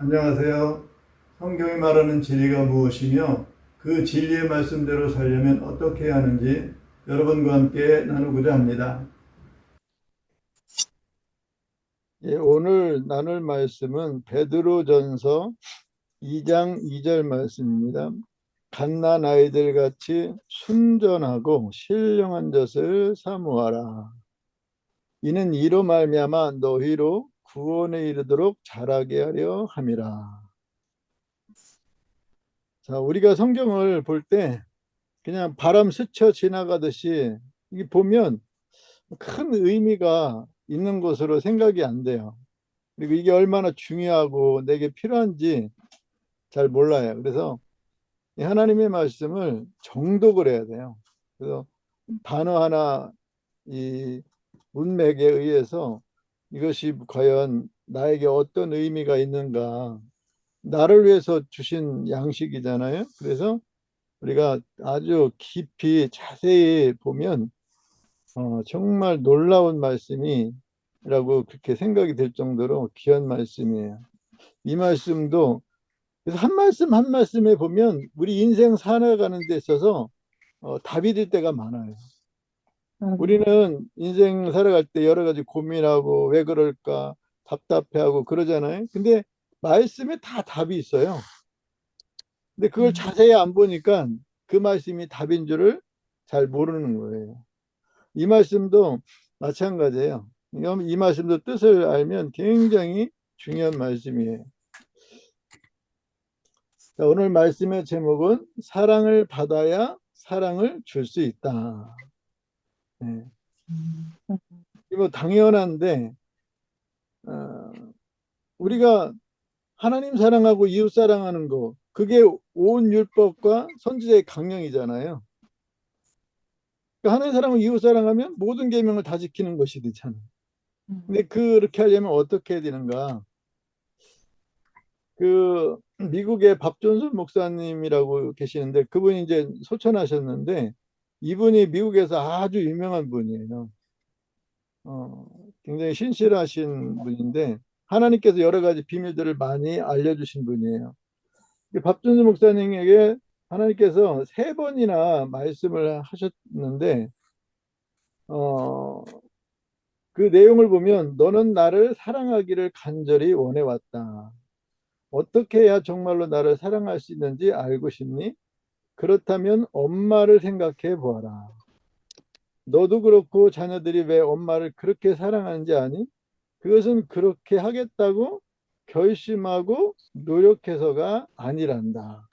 안녕하세요. 성경이 말하는 진리가 무엇이며 그 진리의 말씀대로 살려면 어떻게 해야 하는지 여러분과 함께 나누고자 합니다. 오늘 나눌 말씀은 베드로전서 2장 2절 말씀입니다. 갓난 아이들 같이 순전하고 신령한 젖을 사모하라. 이는 이로 말미암아 너희로 구원에 이르도록 자라게 하려 함이라. 자, 우리가 성경을 볼 때 그냥 바람 스쳐 지나가듯이 이게 보면 큰 의미가 있는 것으로 생각이 안 돼요. 그리고 이게 얼마나 중요하고 내게 필요한지 잘 몰라요. 그래서 이 하나님의 말씀을 정독을 해야 돼요. 그래서 단어 하나, 이 문맥에 의해서 이것이 과연 나에게 어떤 의미가 있는가, 나를 위해서 주신 양식이잖아요. 그래서 우리가 아주 깊이 자세히 보면 정말 놀라운 말씀이라고 그렇게 생각이 될 정도로 귀한 말씀이에요. 이 말씀도 그래서 한 말씀 한 말씀에 보면 우리 인생 살아가는 데 있어서 답이 될 때가 많아요. 우리는 인생 살아갈 때 여러 가지 고민하고 왜 그럴까 답답해하고 그러잖아요. 근데 말씀에 다 답이 있어요. 근데 그걸 자세히 안 보니까 그 말씀이 답인 줄을 잘 모르는 거예요. 이 말씀도 마찬가지예요. 이 말씀도 뜻을 알면 굉장히 중요한 말씀이에요. 자, 오늘 말씀의 제목은 사랑을 받아야 사랑을 줄 수 있다. 네. 이거 당연한데 어, 우리가 하나님 사랑하고 이웃 사랑하는 거 그게 온 율법과 선지자의 강령이잖아요. 그러니까 하나님 사랑하고 이웃 사랑하면 모든 계명을 다 지키는 것이 되잖아요. 근데 그렇게 하려면 어떻게 해야 되는가? 그 미국의 밥존슨 목사님이라고 계시는데 그분이 이제 소천하셨는데 이분이 미국에서 아주 유명한 분이에요. 어, 굉장히 신실하신 분인데 하나님께서 여러 가지 비밀들을 많이 알려주신 분이에요. 밥준수 목사님에게 하나님께서 세 번이나 말씀을 하셨는데 어, 그 내용을 보면 너는 나를 사랑하기를 간절히 원해왔다. 어떻게 해야 정말로 나를 사랑할 수 있는지 알고 싶니? 그렇다면 엄마를 생각해 보아라. 너도 그렇고 자녀들이 왜 엄마를 그렇게 사랑하는지 아니? 그것은 그렇게 하겠다고 결심하고 노력해서가 아니란다.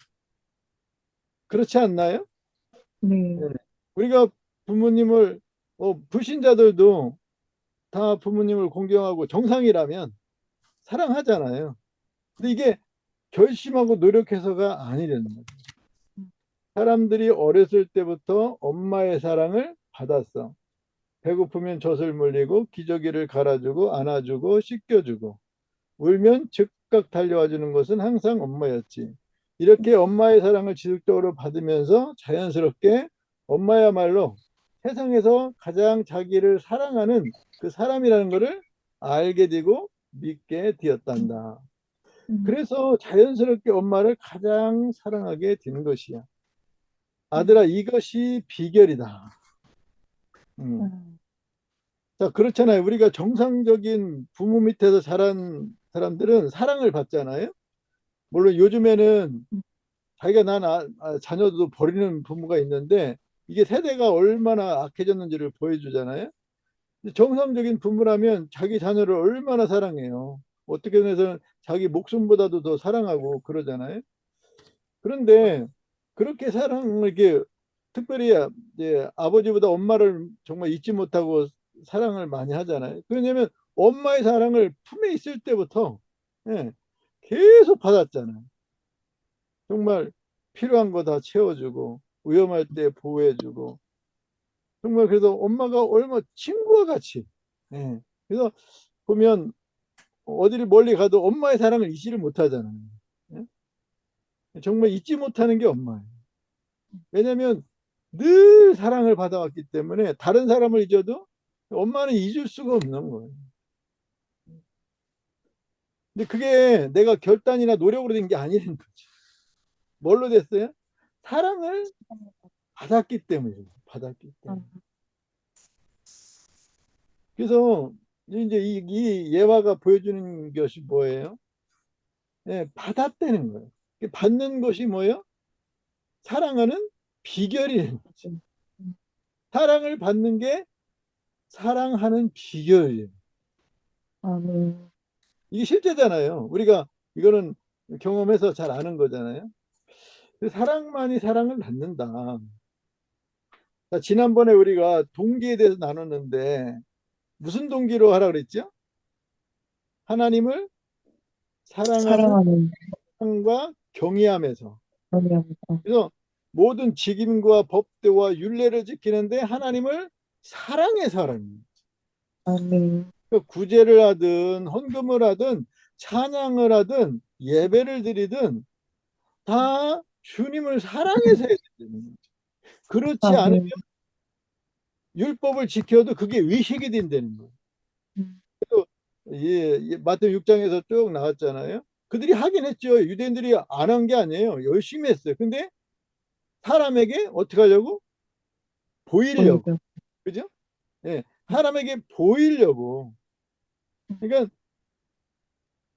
그렇지 않나요? 네. 네. 우리가 부모님을 불신자들도 다 부모님을 공경하고 정상이라면 사랑하잖아요. 근데 이게 결심하고 노력해서가 아니라는 거예요. 사람들이 어렸을 때부터 엄마의 사랑을 받았어. 배고프면 젖을 물리고 기저귀를 갈아주고 안아주고 씻겨주고 울면 즉각 달려와 주는 것은 항상 엄마였지. 이렇게 엄마의 사랑을 지속적으로 받으면서 자연스럽게 엄마야말로 세상에서 가장 자기를 사랑하는 그 사람이라는 것을 알게 되고 믿게 되었단다. 그래서 자연스럽게 엄마를 가장 사랑하게 된 것이야. 아들아, 이것이 비결이다. 음. 자, 그렇잖아요. 우리가 정상적인 부모 밑에서 자란 사람들은 사랑을 받잖아요. 물론 요즘에는 자기가 자녀도 버리는 부모가 있는데 이게 세대가 얼마나 악해졌는지를 보여주잖아요. 정상적인 부모라면 자기 자녀를 얼마나 사랑해요. 어떻게 해서 자기 목숨보다도 더 사랑하고 그러잖아요. 그런데 그렇게 사랑을 이렇게 특별히 이제 아버지보다 엄마를 정말 잊지 못하고 사랑을 많이 하잖아요. 왜냐하면 엄마의 사랑을 품에 있을 때부터 예, 계속 받았잖아요. 정말 필요한 거 다 채워주고 위험할 때 보호해주고 정말 그래서 엄마가 얼마 친구와 같이 예. 그래서 보면 어디를 멀리 가도 엄마의 사랑을 잊지를 못하잖아요. 예? 정말 잊지 못하는 게 엄마예요. 왜냐하면 늘 사랑을 받아왔기 때문에 다른 사람을 잊어도 엄마는 잊을 수가 없는 거예요. 근데 그게 내가 결단이나 노력으로 된 게 아니라는 거지. 뭘로 됐어요? 사랑을 받았기 때문이에요. 받았기 때문에. 그래서 이제 이 예화가 보여주는 것이 뭐예요? 예, 받았다는 거예요. 받는 것이 뭐예요? 사랑하는 비결이에요. 사랑을 받는 게 사랑하는 비결이에요. 아멘. 이게 실제잖아요. 우리가 이거는 경험해서 잘 아는 거잖아요. 사랑만이 사랑을 낳는다. 자, 지난번에 우리가 동기에 대해서 나눴는데 무슨 동기로 하라 그랬죠? 하나님을 사랑하는 사랑하는 사랑과 경외함에서. 영역이다. 그래서 모든 직임과 법대와 율례를 지키는데 하나님을 사랑해서 하라는 거예요. 아멘. 구제를 하든 헌금을 하든 찬양을 하든 예배를 드리든 다 주님을 사랑해서 해야 되는 거죠. 그렇지 않으면 아멘. 율법을 지켜도 그게 의식이 된다는 거예요. 또 마태 6장에서 쭉 나왔잖아요. 그들이 하긴 했죠. 유대인들이 안 한 게 아니에요. 열심히 했어요. 근데 사람에게 어떻게 하려고? 보이려고. 보이죠. 그죠? 예, 사람에게 보이려고. 그러니까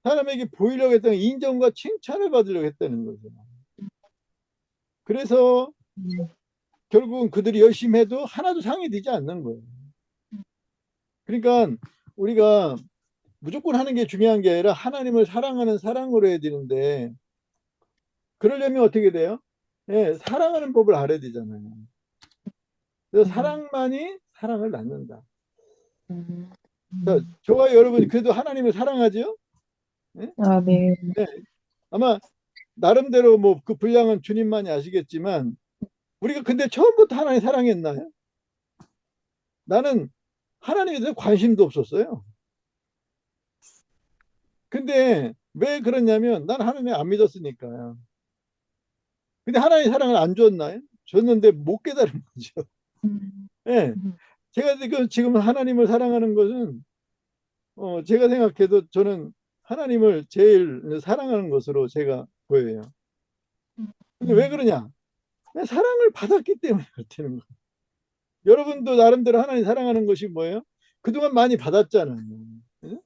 사람에게 보이려고 했던 인정과 칭찬을 받으려고 했다는 거죠. 그래서 결국은 그들이 열심히 해도 하나도 상이 되지 않는 거예요. 그러니까 우리가 무조건 하는 게 중요한 게 아니라 하나님을 사랑하는 사랑으로 해야 되는데 그러려면 어떻게 돼요? 예, 사랑하는 법을 알아야 되잖아요. 그래서 사랑만이 사랑을 낳는다. 자, 저와 여러분 그래도 하나님을 사랑하죠? 예? 아멘. 네. 아마 나름대로 뭐 그 분량은 주님만이 아시겠지만 우리가 근데 처음부터 하나님 사랑했나요? 나는 하나님에 대해서 관심도 없었어요. 근데 왜 그러냐면 난 하나님 안 믿었으니까요. 근데 하나님 사랑을 안 줬나요? 줬는데 못 깨달은 거죠. 예. 제가 지금 하나님을 사랑하는 것은 제가 생각해도 저는 하나님을 제일 사랑하는 것으로 제가 보여요. 근데 왜 그러냐? 그냥 사랑을 받았기 때문에 그렇다는 거예요. 여러분도 나름대로 하나님 사랑하는 것이 뭐예요? 그동안 많이 받았잖아요. 예?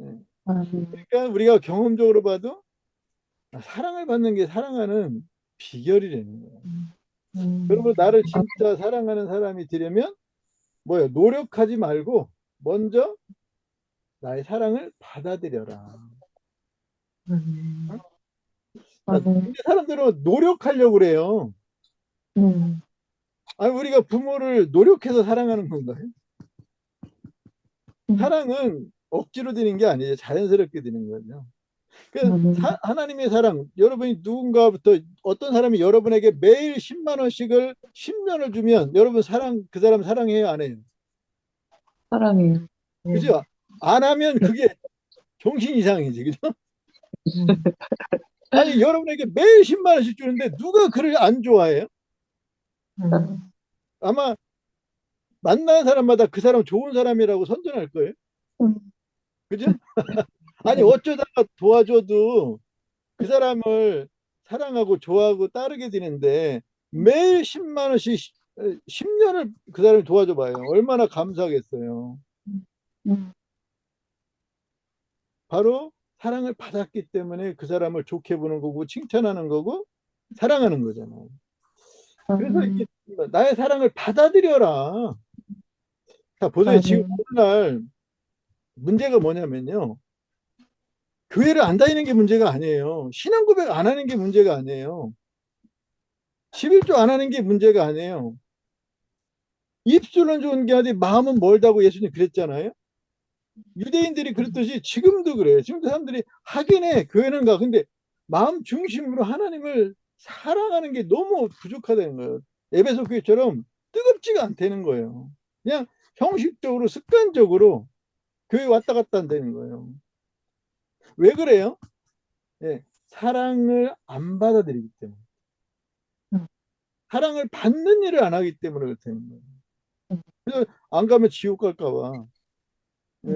예. 아멘. 그러니까 우리가 경험적으로 봐도 사랑을 받는 게 사랑하는 비결이라는 거예요. 여러분 나를 진짜 사랑하는 사람이 되려면 뭐예요? 노력하지 말고 먼저 나의 사랑을 받아들여라. 아멘. 근데 사람들은 노력하려고 그래요. 아니 우리가 부모를 노력해서 사랑하는 건가요? 사랑은 억지로 되는 게 아니에요. 자연스럽게 되는 거죠. 하나님의 사랑, 여러분이 누군가부터 어떤 사람이 여러분에게 매일 10만 원씩을 10년을 주면 여러분 그 사람 사랑해요, 안 해요? 사랑해요. 그죠? 안 하면 그게 정신 이상이지, 그죠? 아니 여러분에게 매일 10만 원씩 주는데 누가 그를 안 좋아해요? 아마 만나는 사람마다 그 사람 좋은 사람이라고 선전할 거예요. 그죠? 아니 어쩌다가 도와줘도 그 사람을 사랑하고 좋아하고 따르게 되는데 매일 10만 원씩 10년을 그 사람을 도와줘 봐요. 얼마나 감사하겠어요. 바로 사랑을 받았기 때문에 그 사람을 좋게 보는 거고 칭찬하는 거고 사랑하는 거잖아요. 그래서 이게 나의 사랑을 받아들여라. 자, 보세요. 지금 오늘날 문제가 뭐냐면요. 교회를 안 다니는 게 문제가 아니에요. 신앙 고백 안 하는 게 문제가 아니에요. 11조 안 하는 게 문제가 아니에요. 입술은 좋은 게 아니라 마음은 멀다고 예수님 그랬잖아요. 유대인들이 그랬듯이 지금도 그래요. 지금도 사람들이 하긴 해. 교회는 가. 근데 마음 중심으로 하나님을 사랑하는 게 너무 부족하다는 거예요. 에베소 교회처럼 뜨겁지가 않다는 거예요. 그냥 형식적으로 습관적으로 교회 왔다 갔다 한다는 거예요. 왜 그래요? 예, 사랑을 안 받아들이기 때문에. 사랑을 받는 일을 안 하기 때문에 그렇다는 거예요. 그래서 안 가면 지옥 갈까 봐. 예.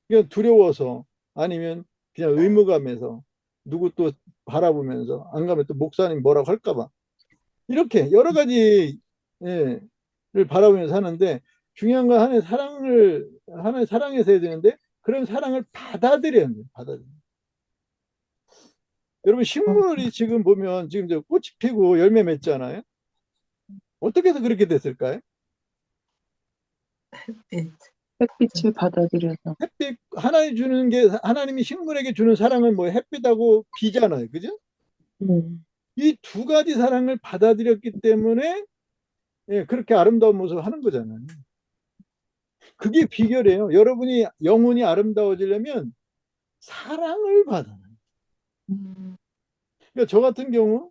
그냥 두려워서 아니면 그냥 의무감에서 누구 또 바라보면서 안 가면 또 목사님 뭐라고 할까 봐 이렇게 여러 가지 예, 를 바라보면서 사는데 중요한 건 하나의 사랑해서 해야 되는데 그런 사랑을 받아들여야 돼요. 받아들여. 여러분 식물이 지금 보면 지금 저 꽃이 피고 열매 맺잖아요. 어떻게 해서 그렇게 됐을까요? 예. 햇빛을 받아들여서. 햇빛 하나님 주는 게 하나님이 식물에게 주는 사랑은 뭐 햇빛하고 비잖아요. 그죠? 네. 이 두 가지 사랑을 받아들였기 때문에 예, 그렇게 아름다운 모습을 하는 거잖아요. 그게 비결이에요. 여러분이 영혼이 아름다워지려면 사랑을 받아요. 음, 그러니까 저 같은 경우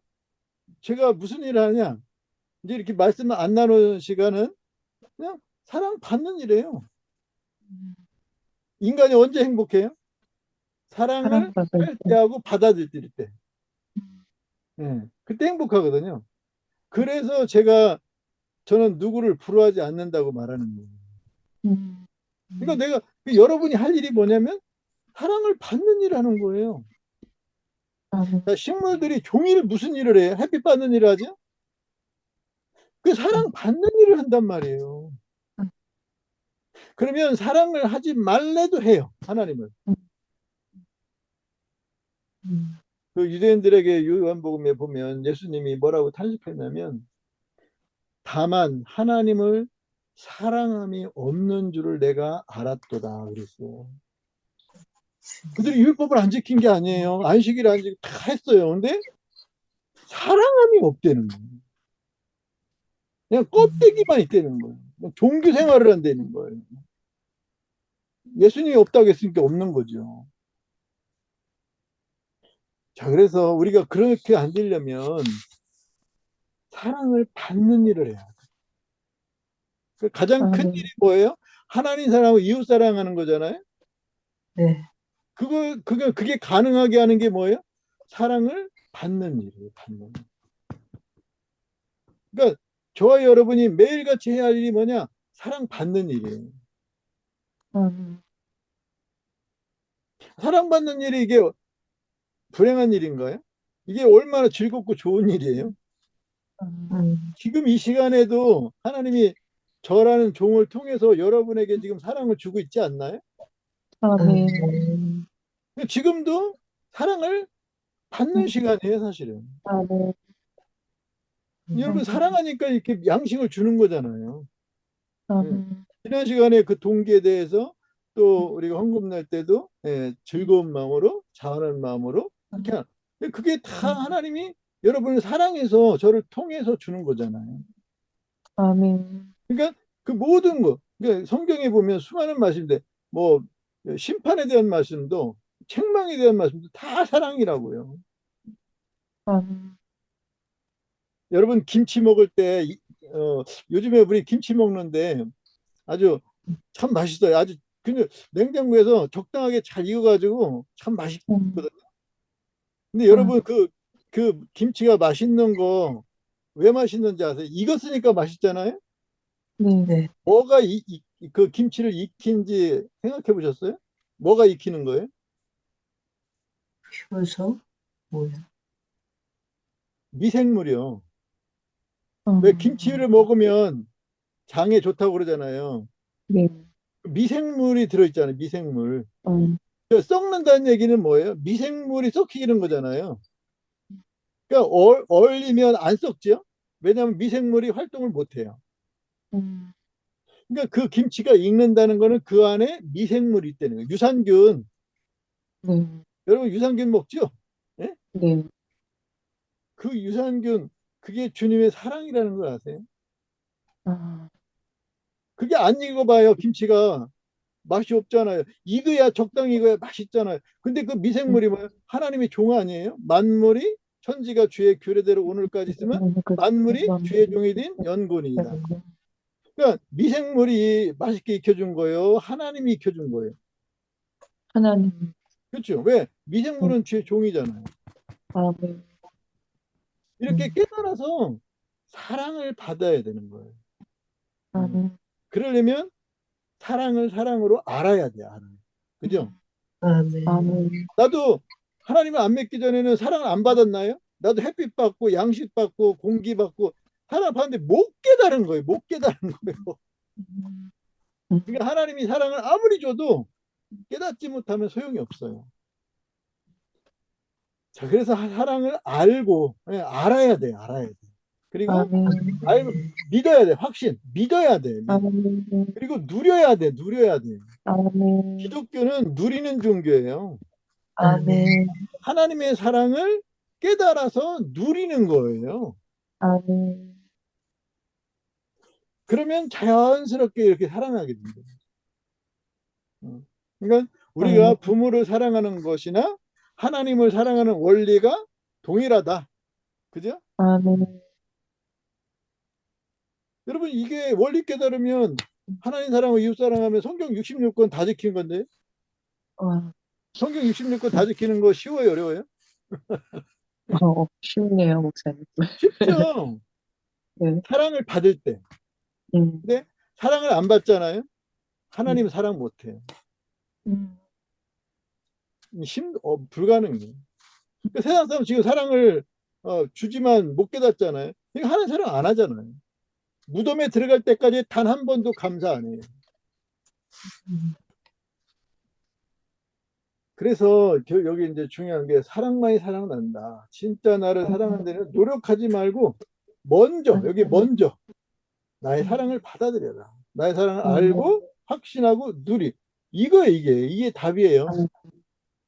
제가 무슨 일을 하냐 이제 이렇게 말씀 안 나누는 시간은 그냥 사랑 받는 일이에요. 인간이 언제 행복해요? 사랑을 사랑받을 할 때. 때하고 받아들일 때. 예, 그때 행복하거든요. 그래서 저는 누구를 불허하지 않는다고 말하는 거예요. 음, 그러니까 내가 여러분이 할 일이 뭐냐면 사랑을 받는 일 하는 거예요. 아멘. 자, 식물들이 종일 무슨 일을 해요? 햇빛 받는 일을 하죠? 그 사랑 받는 일을 한단 말이에요. 그러면 사랑을 하지 말래도 해요. 하나님은. 음, 그 유대인들에게 요한복음에 보면 예수님이 뭐라고 탄식했냐면 다만 하나님을 사랑함이 없는 줄을 내가 알았도다 그랬어요. 그들이 율법을 안 지킨 게 아니에요. 안식일 안 지키고 다 했어요. 근데 사랑함이 없다는 거예요. 그냥 껍데기만 있다는 거예요. 종교 생활을 한다는 거예요. 예수님이 없다고 했으니까 없는 거죠. 자, 그래서 우리가 그렇게 안 되려면 사랑을 받는 일을 해야 돼요. 그 가장 큰 아멘. 일이 뭐예요? 하나님 사랑하고 이웃 사랑하는 거잖아요. 네. 그게 가능하게 하는 게 뭐예요? 사랑을 받는 일이에요. 받는 일. 그러니까 저와 여러분이 매일같이 해야 할 일이 뭐냐? 사랑 받는 일이에요. 아멘. 사랑받는 일이 이게 불행한 일인가요? 이게 얼마나 즐겁고 좋은 일이에요. 음. 지금 이 시간에도 하나님이 저라는 종을 통해서 여러분에게 지금 사랑을 주고 있지 않나요? 아멘. 지금도 사랑을 받는 시간이에요, 사실은. 아멘. 여러분 사랑하니까 이렇게 양식을 주는 거잖아요. 아멘. 지난 시간에 그 동기에 대해서 또 우리가 헌금 낼 때도 즐거운 마음으로 자원하는 마음으로 이렇게 그게 다 하나님이 여러분을 사랑해서 저를 통해서 주는 거잖아요. 아멘. 그러니까 그 모든 거 그러니까 성경에 보면 수많은 말씀인데 뭐 심판에 대한 말씀도 책망에 대한 말씀도 다 사랑이라고요. 아멘. 여러분 김치 먹을 때 요즘에 우리 김치 먹는데 아주 참 맛있어요. 아주 근데 냉장고에서 적당하게 잘 익어가지고 참 맛있거든요. 근데 여러분 그 김치가 맛있는 거 왜 맛있는지 아세요? 익었으니까 맛있잖아요. 네. 네. 뭐가 그 김치를 익힌지 생각해 보셨어요? 뭐가 익히는 거예요? 효소? 뭐야? 미생물이요. 왜 김치를 먹으면 장에 좋다고 그러잖아요. 네. 미생물이 들어있잖아요. 미생물. 음, 썩는다는 얘기는 뭐예요? 미생물이 썩히는 거잖아요. 그러니까 얼리면 안 썩죠. 왜냐하면 미생물이 활동을 못해요. 음, 그러니까 그 김치가 익는다는 거는 그 안에 미생물이 있다는 거예요. 유산균. 네. 여러분 유산균 먹죠? 예? 네. 그 유산균 그게 주님의 사랑이라는 걸 아세요? 아, 그게 안 익어봐요. 김치가 맛이 없잖아요. 익어야 적당히 익어야 맛있잖아요. 근데 그 미생물이 뭐예요? 하나님의 종 아니에요? 만물이 천지가 주의 규례대로 오늘까지 있으면 만물이 주의 종이 된 연곤이다. 그러니까 미생물이 맛있게 익혀준 거예요. 하나님이 익혀준 거예요. 하나님. 그렇죠? 왜? 미생물은 주의 종이잖아요. 아멘. 이렇게 깨달아서 사랑을 받아야 되는 거예요. 아멘. 그러려면 사랑을 사랑으로 알아야 돼요. 알아요. 그죠? 아멘. 아멘. 나도 하나님을 안 믿기 전에는 사랑을 안 받았나요? 나도 햇빛 받고 양식 받고 공기 받고 사랑을 받는데 못 깨달은 거예요. 못 깨달은 거예요. 그러니까 하나님이 사랑을 아무리 줘도 깨닫지 못하면 소용이 없어요. 자, 그래서 사랑을 알고 알아야 돼, 알아야 돼. 그리고 아멘. 알고 믿어야 돼, 확신, 믿어야 돼. 아멘. 그리고 누려야 돼, 누려야 돼. 아멘. 기독교는 누리는 종교예요. 아멘. 하나님의 사랑을 깨달아서 누리는 거예요. 아멘. 그러면 자연스럽게 이렇게 사랑하게 됩니다. 그러니까 우리가 부모를 사랑하는 것이나 하나님을 사랑하는 원리가 동일하다. 그죠? 아멘. 여러분, 이게 원리 깨달으면 하나님 사랑하고 이웃 사랑하면 성경 66권 다 지킨 건데, 와, 성경 66권 다 지키는 거 쉬워요, 어려워요? 쉽네요, 목사님. 쉽죠? 네. 사랑을 받을 때. 근데 사랑을 안 받잖아요? 하나님 사랑 못 해요. 불가능해요. 그러니까 세상 사람 지금 사랑을 주지만 못 깨닫잖아요. 그러니까 하나님 사랑 안 하잖아요. 무덤에 들어갈 때까지 단 한 번도 감사 안 해요. 그래서 여기 이제 중요한 게 사랑만이 사랑난다. 진짜 나를 사랑하는 데는 노력하지 말고 여기 먼저 나의 사랑을 받아들여라. 나의 사랑을 알고 확신하고 이거예요, 이게 답이에요.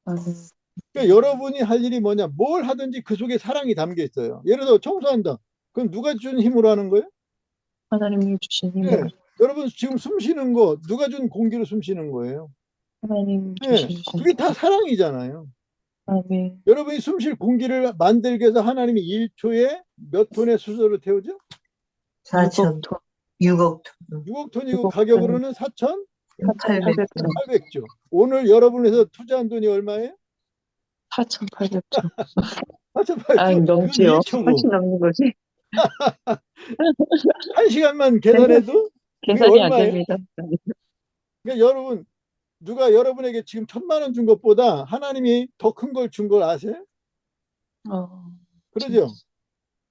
그러니까 여러분이 할 일이 뭐냐, 뭘 하든지 그 속에 사랑이 담겨 있어요. 예를 들어 청소한다. 그럼 누가 준 힘으로 하는 거예요? 하나님이 주신 네. 힘으로. 여러분 지금 숨 쉬는 거 누가 준 공기로 숨 쉬는 거예요? 하나님 네. 주신 그게 다 사랑이잖아요. 아멘. 여러분이 숨 쉴 공기를 만들기 위해서 하나님이 1초에 몇 톤의 수소를 태우죠? 4천, 6억 톤, 6억 톤이고 6억 가격으로는 800톤. 4,800조. 오늘 여러분에서 투자한 돈이 얼마예요? 4,800조. 4,800조. 넘지요. 1초고. 훨씬 넘는 거지. 한 시간만 계산해도 그게 계산이 안 얼마예요? 됩니다. 그러니까 여러분, 누가 여러분에게 지금 1,000만 원 준 것보다 하나님이 더 큰 걸 준 걸 아세요? 그러죠?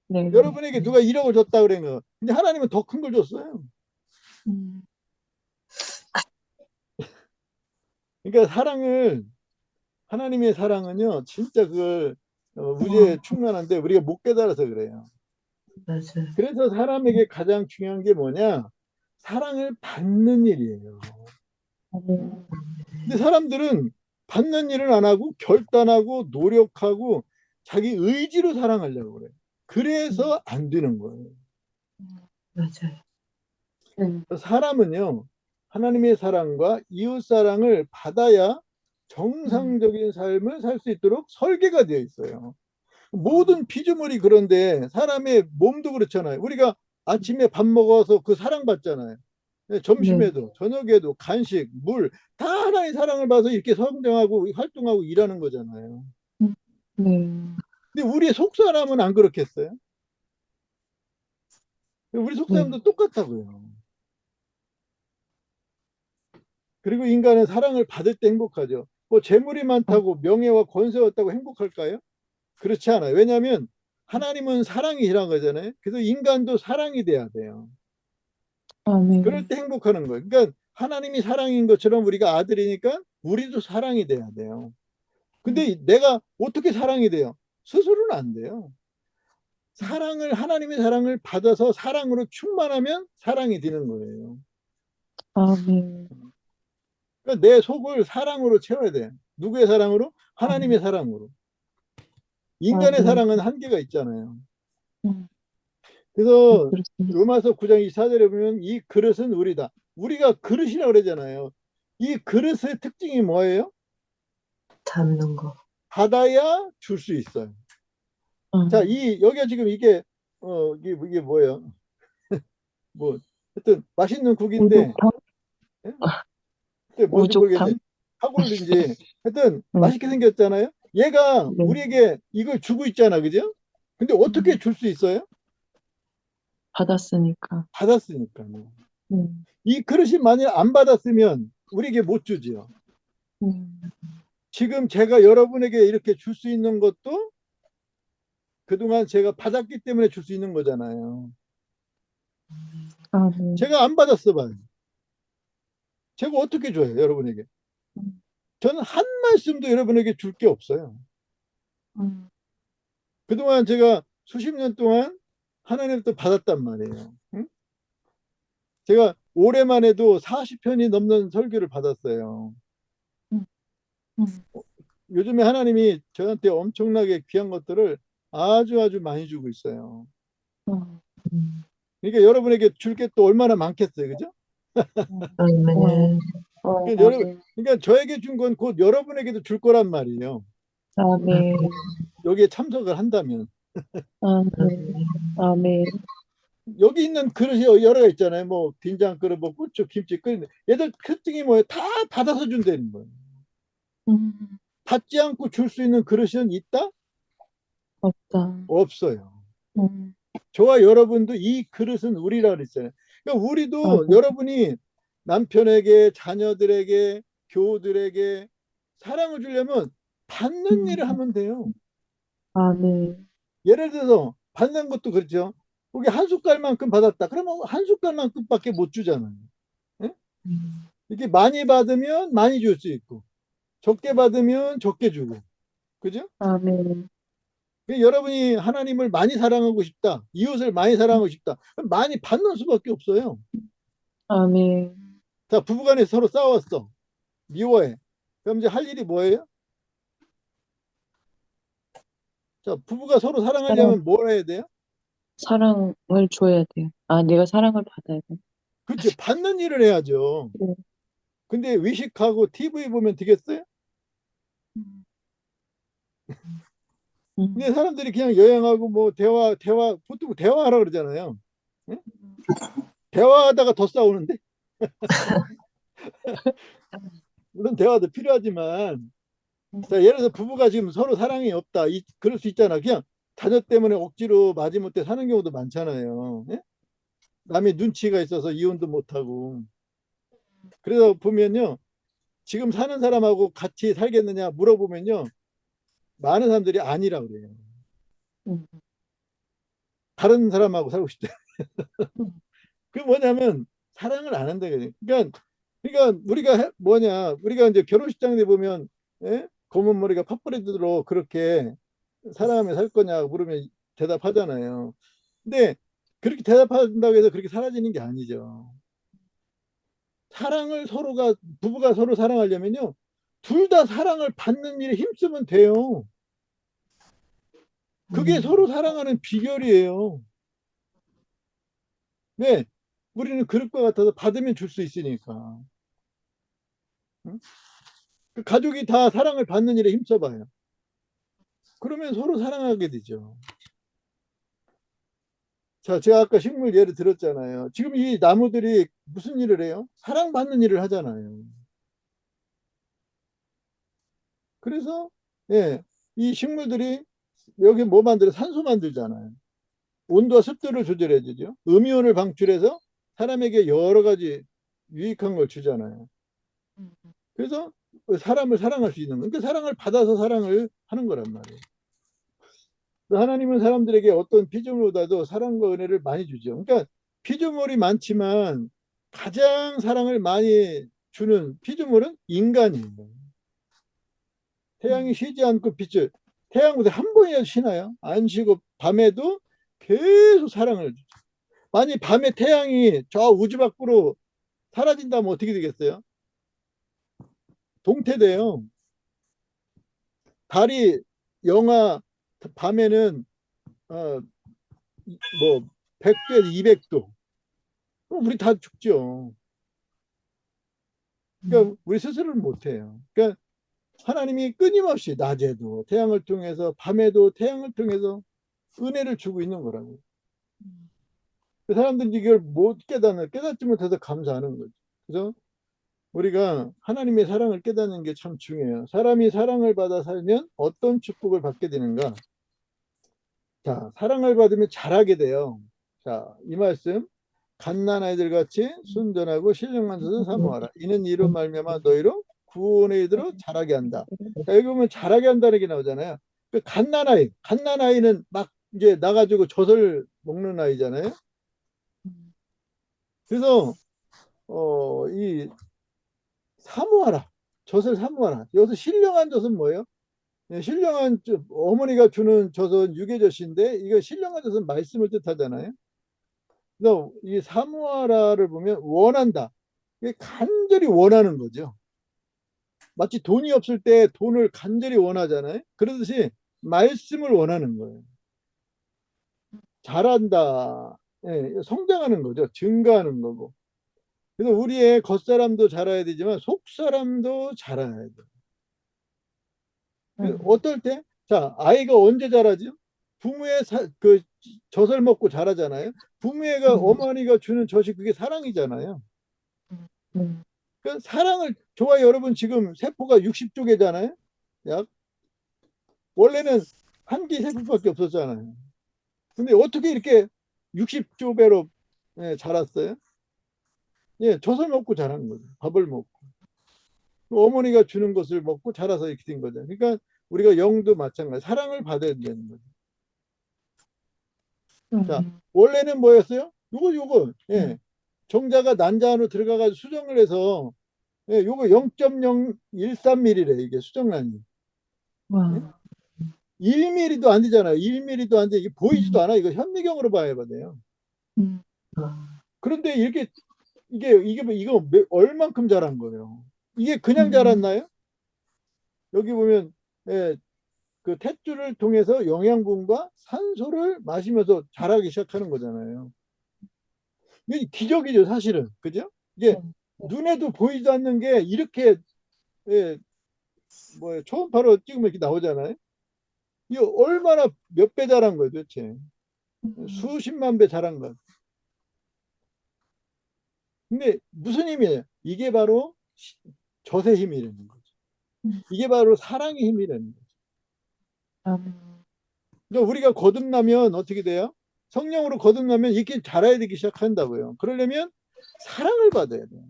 네. 여러분에게 누가 1억을 줬다 그래요. 근데 하나님은 더 큰 걸 줬어요. 그러니까 하나님의 사랑은요, 진짜 그걸 우주에 충만한데 우리가 못 깨달아서 그래요. 맞아요. 그래서 사람에게 가장 중요한 게 뭐냐? 사랑을 받는 일이에요. 근데 사람들은 받는 일은 안 하고 결단하고 노력하고 자기 의지로 사랑하려고 그래요. 그래서 안 되는 거예요. 맞아요. 사람은요, 하나님의 사랑과 이웃 사랑을 받아야 정상적인 삶을 살 수 있도록 설계가 되어 있어요. 모든 피조물이 그런데 사람의 몸도 그렇잖아요. 우리가 아침에 밥 먹어서 그 사랑받잖아요. 점심에도 저녁에도 간식, 물 다 하나의 사랑을 받아서 이렇게 성장하고 활동하고 일하는 거잖아요. 근데 우리 속사람은 안 그렇겠어요? 우리 속사람도 똑같다고요. 그리고 인간은 사랑을 받을 때 행복하죠. 뭐 재물이 많다고 명예와 권세가 없다고 행복할까요? 그렇지 않아요. 왜냐하면 하나님은 사랑이라는 거잖아요. 그래서 인간도 사랑이 돼야 돼요. 그럴 때 행복하는 거예요. 그러니까 하나님이 사랑인 것처럼 우리가 아들이니까 우리도 사랑이 돼야 돼요. 근데 내가 어떻게 사랑이 돼요? 스스로는 안 돼요. 하나님의 사랑을 받아서 사랑으로 충만하면 사랑이 되는 거예요. 그러니까 내 속을 사랑으로 채워야 돼. 누구의 사랑으로? 하나님의 사랑으로. 인간의 사랑은 한계가 있잖아요. 그래서 로마서 9장 24절에 보면 이 그릇은 우리다. 우리가 그릇이라고 그러잖아요. 이 그릇의 특징이 뭐예요? 담는 거. 받아야 줄 수 있어요. 자, 여기가 지금 이게 뭐예요? 뭐 하여튼 맛있는 국인데 뭔지 모르겠는데 사골인지 하여튼 맛있게 생겼잖아요. 얘가 우리에게 이걸 주고 있잖아, 그죠? 근데 어떻게 줄 수 있어요? 받았으니까. 받았으니까요. 이 그릇이 만약 안 받았으면 우리에게 못 주지요. 지금 제가 여러분에게 이렇게 줄 수 있는 것도 그동안 제가 받았기 때문에 줄 수 있는 거잖아요. 아멘. 제가 안 받았어 봐요. 제가 어떻게 줘요, 여러분에게? 음, 저는 한 말씀도 여러분에게 줄 게 없어요. 음, 그동안 제가 수십 년 동안 하나님부터 받았단 말이에요. 응? 제가 올해만 해도 40편이 넘는 설교를 받았어요. 음, 음, 요즘에 하나님이 저한테 엄청나게 귀한 것들을 아주 아주 많이 주고 있어요. 음, 그러니까 여러분에게 줄 게 또 얼마나 많겠어요, 그죠? 아멘. 그러니까 여러분, 아멘. 그러니까 저에게 준 건 곧 여러분에게도 줄 거란 말이에요. 아멘. 여기에 참석을 한다면. 아멘. 아멘. 여기 있는 그릇이 여러 개 있잖아요. 뭐 된장 그릇, 뭐 고추, 김치 끓이는 얘들 특징이 뭐예요? 다 받아서 준다는 거예요. 음, 받지 않고 줄 수 있는 그릇은 있다? 없다. 없어요. 음, 저와 여러분도 이 그릇은 우리라 그랬어요. 그러니까 우리도 아멘. 여러분이 남편에게, 자녀들에게, 교우들에게 사랑을 주려면 받는 일을 하면 돼요. 아멘. 예를 들어서 받는 것도 그렇죠. 거기 한 숟갈만큼 받았다. 그러면 한 숟갈만큼밖에 못 주잖아요. 예? 이렇게 많이 받으면 많이 줄 수 있고 적게 받으면 적게 주고 그죠? 아멘. 여러분이 하나님을 많이 사랑하고 싶다. 이웃을 많이 사랑하고 싶다. 그럼 많이 받는 수밖에 없어요. 아멘. 자, 부부간에 서로 싸웠어. 미워해. 그럼 이제 할 일이 뭐예요? 자, 부부가 서로 사랑, 사랑하려면 뭘 해야 돼요? 사랑을 줘야 돼요. 아, 내가 사랑을 받아야 돼. 그렇죠. 받는 일을 해야죠. 네. 근데 외식하고 TV 보면 되겠어요? 음, 근데 음, 사람들이 그냥 여행하고 뭐 대화, 보통 대화하라 그러잖아요. 응? 대화하다가 더 싸우는데? 물론 대화도 필요하지만, 자, 예를 들어서 부부가 지금 서로 사랑이 없다. 그럴 수 있잖아. 그냥 자녀 때문에 억지로 마지못해 사는 경우도 많잖아요. 예? 남의 눈치가 있어서 이혼도 못하고. 그래서 보면요. 지금 사는 사람하고 같이 살겠느냐 물어보면요. 많은 사람들이 아니라고 그래요. 음, 다른 사람하고 살고 싶대. 음, 그게 뭐냐면 사랑을 안 한다. 그러니까 우리가 이제 결혼식장에 보면 예? 검은 머리가 팥뿌리들로 그렇게 사랑하며 살 거냐 물으면 대답하잖아요. 근데 그렇게 대답한다고 해서 그렇게 사라지는 게 아니죠. 사랑을 부부가 서로 사랑하려면요. 둘 다 사랑을 받는 일에 힘쓰면 돼요. 그게 서로 사랑하는 비결이에요. 네. 우리는 그럴 것 같아서 받으면 줄 수 있으니까. 응? 그 가족이 다 사랑을 받는 일에 힘써봐요. 그러면 서로 사랑하게 되죠. 자, 제가 아까 식물 예를 들었잖아요. 지금 이 나무들이 무슨 일을 해요? 사랑받는 일을 하잖아요. 그래서, 예, 이 식물들이 여기 뭐 만들어? 산소 만들잖아요. 온도와 습도를 조절해 주죠. 음이온을 방출해서 사람에게 여러 가지 유익한 걸 주잖아요. 음, 그래서 사람을 사랑할 수 있는 거예요. 그러니까 사랑을 받아서 사랑을 하는 거란 말이에요. 하나님은 사람들에게 어떤 피조물보다도 사랑과 은혜를 많이 주죠. 그러니까 피조물이 많지만 가장 사랑을 많이 주는 피조물은 인간이에요. 태양이 쉬지 않고 빛을 태양 무대 한 번이라도 쉬나요? 안 쉬고 밤에도 계속 사랑을 주죠. 만약 밤에 태양이 저 우주 밖으로 사라진다면 어떻게 되겠어요? 동태돼요. 달이 영하 밤에는 뭐 100도에서 200도. 우리 다 죽죠. 그러니까 우리 스스로를 못해요. 그러니까 하나님이 끊임없이 낮에도 태양을 통해서 밤에도 태양을 통해서 은혜를 주고 있는 거라고. 그 사람들이 이걸 못 깨닫지 못해서 감사하는 거죠. 그래서 우리가 하나님의 사랑을 깨닫는 게 참 중요해요. 사람이 사랑을 받아 살면 어떤 축복을 받게 되는가? 자, 사랑을 받으면 잘하게 돼요. 자, 이 말씀 갓난 아이들 같이 순전하고 신령 많아서 사모하라. 이는 이로 말미암아 너희로 구원에 이르러 자라게 한다. 자, 여기 보면 자라게 한다는 게 나오잖아요. 그 갓난아이는 막 이제 나가지고 젖을 먹는 아이잖아요. 그래서 이 사모하라. 젖을 사모하라. 여기서 신령한 젖은 뭐예요? 신령한 어머니가 주는 젖은 유계젖인데 이거 신령한 젖은 말씀을 뜻하잖아요. 그래서 이 사모하라를 보면 원한다. 이게 간절히 원하는 거죠. 마치 돈이 없을 때 돈을 간절히 원하잖아요. 그러듯이 말씀을 원하는 거예요. 자란다. 예, 성장하는 거죠. 증가하는 거고. 그래서 우리의 겉사람도 자라야 되지만 속사람도 자라야 돼요. 어떨 때? 자, 아이가 언제 자라죠? 부모의 그 젖을 먹고 자라잖아요. 부모가 어머니가 주는 젖이 그게 사랑이잖아요. 그 사랑을 좋아요. 여러분 지금 세포가 60조 개잖아요. 약 원래는 한 개 세포밖에 없었잖아요. 근데 어떻게 이렇게 60조 배로 자랐어요? 예, 젖을 먹고 자란 거죠. 밥을 먹고. 어머니가 주는 것을 먹고 자라서 이렇게 된 거죠. 그러니까 우리가 영도 마찬가지. 사랑을 받아야 되는 거죠. 자, 원래는 뭐였어요? 요거, 예. 정자가 난자 안으로 들어가가지고 수정을 해서, 예, 요거 0.013mm래, 이게 수정란이. 예? 1mm도 안 되잖아요. 1mm도 안 돼. 이게 보이지도 않아. 이거 현미경으로 봐야 돼요. 그런데 이거 얼만큼 자란 거예요? 이게 그냥 자랐나요? 여기 보면, 예, 그 탯줄을 통해서 영양분과 산소를 마시면서 자라기 시작하는 거잖아요. 이게 기적이죠, 사실은. 그죠? 이게 눈에도 보이지 않는 게 이렇게, 예, 초음파로 찍으면 이렇게 나오잖아요. 이게 얼마나 몇 배 자란 거예요, 도대체. 수십만 배 자란 거. 근데 무슨 힘이에요? 이게 바로 젖의 힘이라는 거죠. 이게 바로 사랑의 힘이라는 거죠. 그러니까 우리가 거듭나면 어떻게 돼요? 성령으로 거듭나면 이렇게 자라야 되기 시작한다고요. 그러려면 사랑을 받아야 돼요.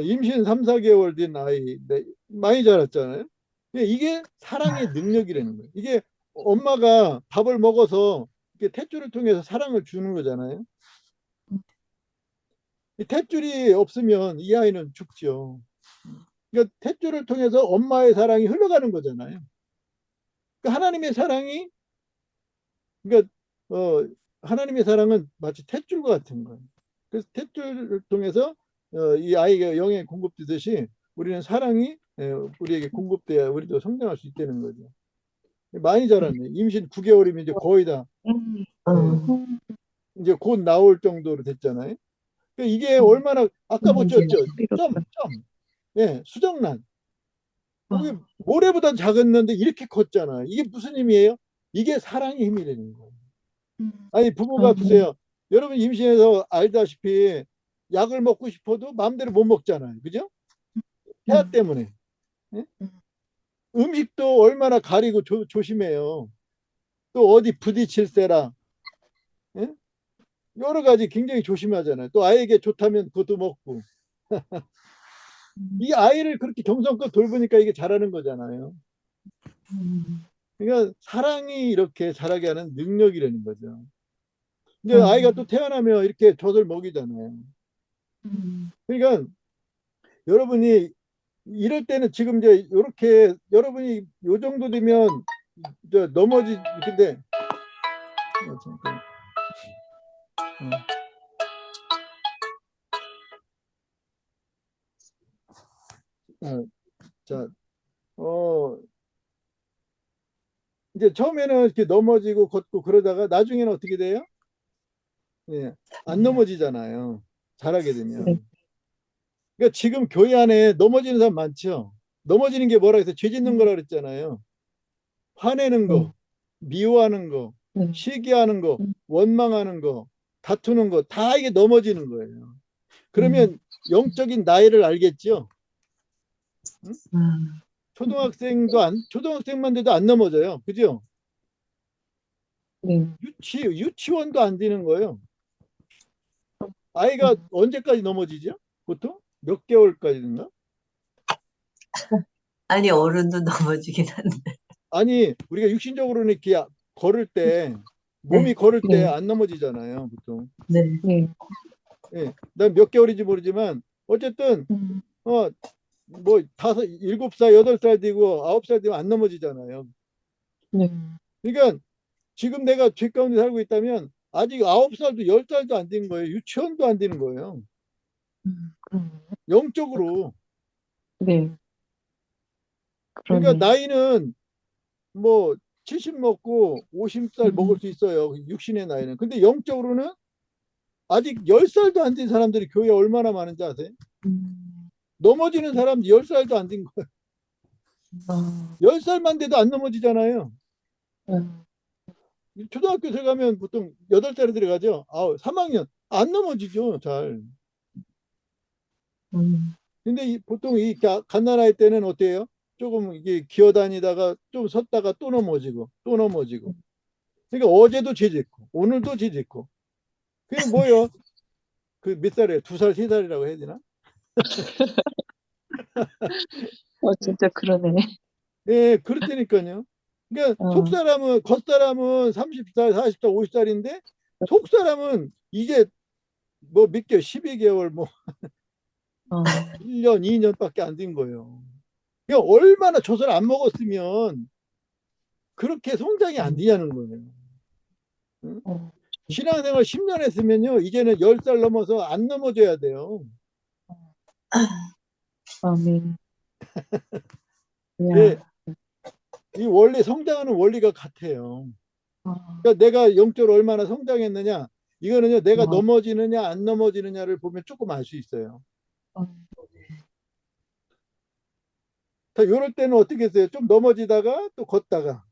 임신 3, 4개월 된 아이 많이 자랐잖아요. 이게 사랑의 능력이라는 거예요. 이게 엄마가 밥을 먹어서 이렇게 탯줄을 통해서 사랑을 주는 거잖아요. 이 탯줄이 없으면 이 아이는 죽죠. 그러니까 탯줄을 통해서 엄마의 사랑이 흘러가는 거잖아요. 그러니까 하나님의 사랑이, 그러니까 하나님의 사랑은 마치 탯줄과 같은 거예요. 그래서 탯줄을 통해서 이 아이가 영에 공급되듯이 우리는 사랑이 우리에게 공급돼야 우리도 성장할 수 있다는 거죠. 많이 자랐네. 임신 9개월이면 이제 거의 다 이제 곧 나올 정도로 됐잖아요. 그러니까 이게 얼마나 아까 보셨죠? 점, 예, 수정란. 거기 모래보다 작았는데 이렇게 컸잖아요. 이게 무슨 힘이에요? 이게 사랑의 힘이라는 거예요. 아니 부모가 보세요. 여러분 임신해서 알다시피 약을 먹고 싶어도 마음대로 못 먹잖아요. 그죠? 폐하 때문에. 예? 음식도 얼마나 가리고 조심해요. 또 어디 부딪힐세라. 예? 여러 가지 굉장히 조심하잖아요. 또 아이에게 좋다면 그것도 먹고. 이 아이를 그렇게 정성껏 돌보니까 이게 자라는 거잖아요. 그러니까 사랑이 이렇게 자라게 하는 능력이라는 거죠. 이제 아이가 또 태어나면 이렇게 젖을 먹이잖아요. 그러니까 여러분이 이럴 때는 지금 이제 이렇게 여러분이 요 정도 되면 넘어지는데 자, 이제 처음에는 이렇게 넘어지고 걷고 그러다가 나중에는 어떻게 돼요? 예, 안 넘어지잖아요. 잘하게 되면. 그러니까 지금 교회 안에 넘어지는 사람 많죠. 넘어지는 게 뭐라 해서 죄 짓는 거라 그랬잖아요. 화내는 거, 미워하는 거, 시기하는 거, 원망하는 거, 다투는 거, 다 이게 넘어지는 거예요. 그러면 영적인 나이를 알겠죠? 응? 초등학생만 돼도 안 넘어져요. 그죠? 유치원도 안 되는 거예요. 아이가 언제까지 넘어지죠? 보통? 몇 개월까지인가? 아니, 어른도 넘어지긴 한데. 아니, 우리가 육신적으로는 이렇게 걸을 때, 몸이 네, 걸을 때 네, 안 넘어지잖아요, 보통. 네. 네. 예. 난 몇 개월인지 모르지만, 어쨌든, 음, 어, 뭐, 7살, 8살 되고, 9살 되면 안 넘어지잖아요. 네. 그러니까, 지금 내가 죄 가운데 살고 있다면, 아직 9살도 10살도 안 된 거예요. 유치원도 안 되는 거예요. 그럼, 영적으로. 네, 그러니까, 그러네. 나이는 뭐, 70 먹고 50살 먹을 음, 수 있어요. 육신의 나이는. 근데 영적으로는 아직 10살도 안 된 사람들이 교회에 얼마나 많은지 아세요? 음, 넘어지는 사람 10살도 안 된 거예요. 아, 10살만 돼도 안 넘어지잖아요. 음, 초등학교 들어가면 보통 8살에 들어가죠. 3학년. 안 넘어지죠, 잘. 음, 근데 보통 이 갓난아이 때는 어때요? 조금 이게 기어다니다가 좀 섰다가 또 넘어지고, 또 넘어지고. 그러니까 어제도 죄짓고, 오늘도 죄짓고. 그게 뭐예요? 그 몇 살이에요? 2살, 3살이라고 해야 되나? 진짜 그러네. 예, 그렇다니까요. 그러니까 어, 속사람은 겉사람은 30살, 40살, 50살인데 속사람은 이제 뭐 몇 개월, 12개월, 뭐 어, 1년, 2년밖에 안 된 거예요. 그러니까 얼마나 젖을 안 먹었으면 그렇게 성장이 안 음, 되냐는 거예요. 응? 어, 신앙생활 10년 했으면요, 이제는 10살 넘어서 안 넘어져야 돼요. 아멘. 예, 야, 이 원리, 성장하는 원리가 같아요. 아, 그러니까 내가 영적으로 얼마나 성장했느냐, 이거는요, 내가 와, 넘어지느냐, 안 넘어지느냐를 보면 조금 알 수 있어요. 어, 자, 요럴 때는 어떻게 했어요? 좀 넘어지다가 또 걷다가.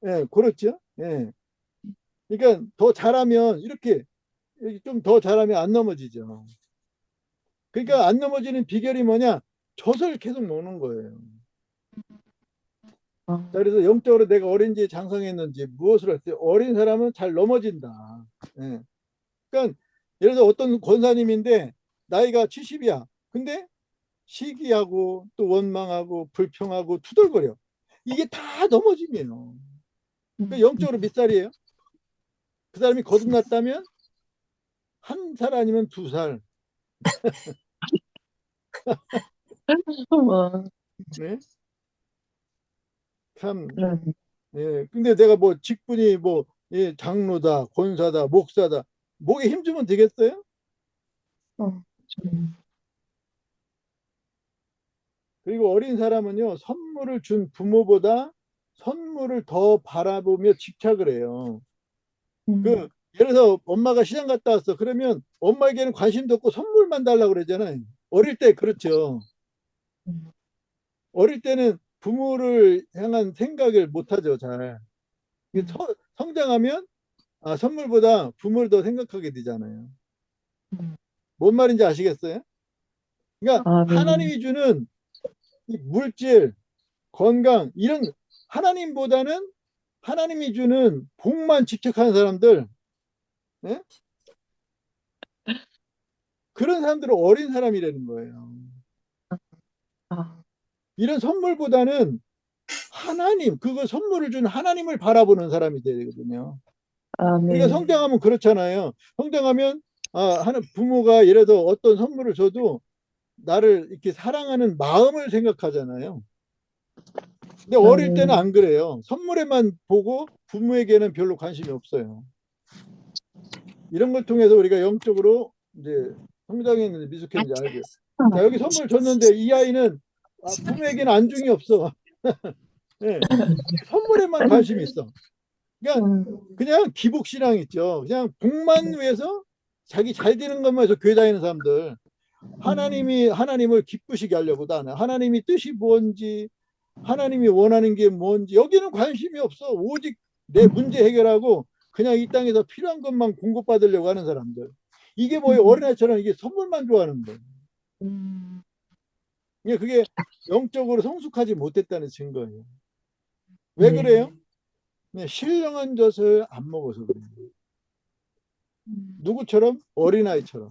예, 그렇죠? 예. 그러니까 더 잘하면 이렇게 좀 더 잘하면 안 넘어지죠. 그러니까 안 넘어지는 비결이 뭐냐? 젖을 계속 먹는 거예요. 어, 자, 그래서 영적으로 내가 어린지 장성했는지 무엇을 했어요? 어린 사람은 잘 넘어진다. 예. 그러니까 예를 들어 어떤 권사님인데 나이가 70이야. 근데 시기하고 또 원망하고 불평하고 투덜거려. 이게 다 넘어짐이에요. 그 음, 영적으로 몇 살이에요? 그 사람이 거듭났다면 한 살 아니면 2살. 와, 네? 참, 그러네. 예. 근데 내가 뭐 직분이 뭐, 예, 장로다, 권사다, 목사다. 목에 힘주면 되겠어요? 어, 좀, 그리고 어린 사람은요, 선물을 준 부모보다 선물을 더 바라보며 집착을 해요. 음, 그, 예를 들어서 엄마가 시장 갔다 왔어. 그러면 엄마에게는 관심도 없고 선물만 달라고 그러잖아요. 어릴 때 그렇죠. 음, 어릴 때는 부모를 향한 생각을 못 하죠, 잘. 음, 성장하면 선물보다 부모를 더 생각하게 되잖아요. 음. 뭔 말인지 아시겠어요? 그러니까 아멘. 하나님이 주는 이 물질, 건강 이런 하나님보다는 하나님이 주는 복만 집착하는 사람들, 예? 그런 사람들은 어린 사람이라는 거예요. 아, 이런 선물보다는 하나님, 그거 선물을 준 하나님을 바라보는 사람이 되거든요. 우리가 아멘. 성장하면 그렇잖아요. 성장하면 하나 부모가 예를 들어 어떤 선물을 줘도 나를 이렇게 사랑하는 마음을 생각하잖아요. 근데 어릴 때는 아멘. 안 그래요. 선물에만 보고 부모에게는 별로 관심이 없어요. 이런 걸 통해서 우리가 영적으로 이제 성장했는지 미숙했는지 알죠. 자, 여기 선물 줬는데 이 아이는 부모에게는 안중이 없어. 예, 선물에만 관심이 있어. 그러니까 음, 그냥 기복신앙 있죠. 그냥 복만 위해서 자기 잘 되는 것만 해서 교회 다니는 사람들. 하나님을 기쁘시게 하려고 하는 하나님이 뜻이 뭔지 하나님이 원하는 게 뭔지 여기는 관심이 없어. 오직 내 문제 해결하고 그냥 이 땅에서 필요한 것만 공급받으려고 하는 사람들. 이게 뭐예요? 어린아이처럼 이게 선물만 좋아하는 거예요. 음, 그게 영적으로 성숙하지 못했다는 증거예요. 왜 그래요? 네. 신령한 젖을 안 먹어서 그래요. 음, 누구처럼? 어린아이처럼.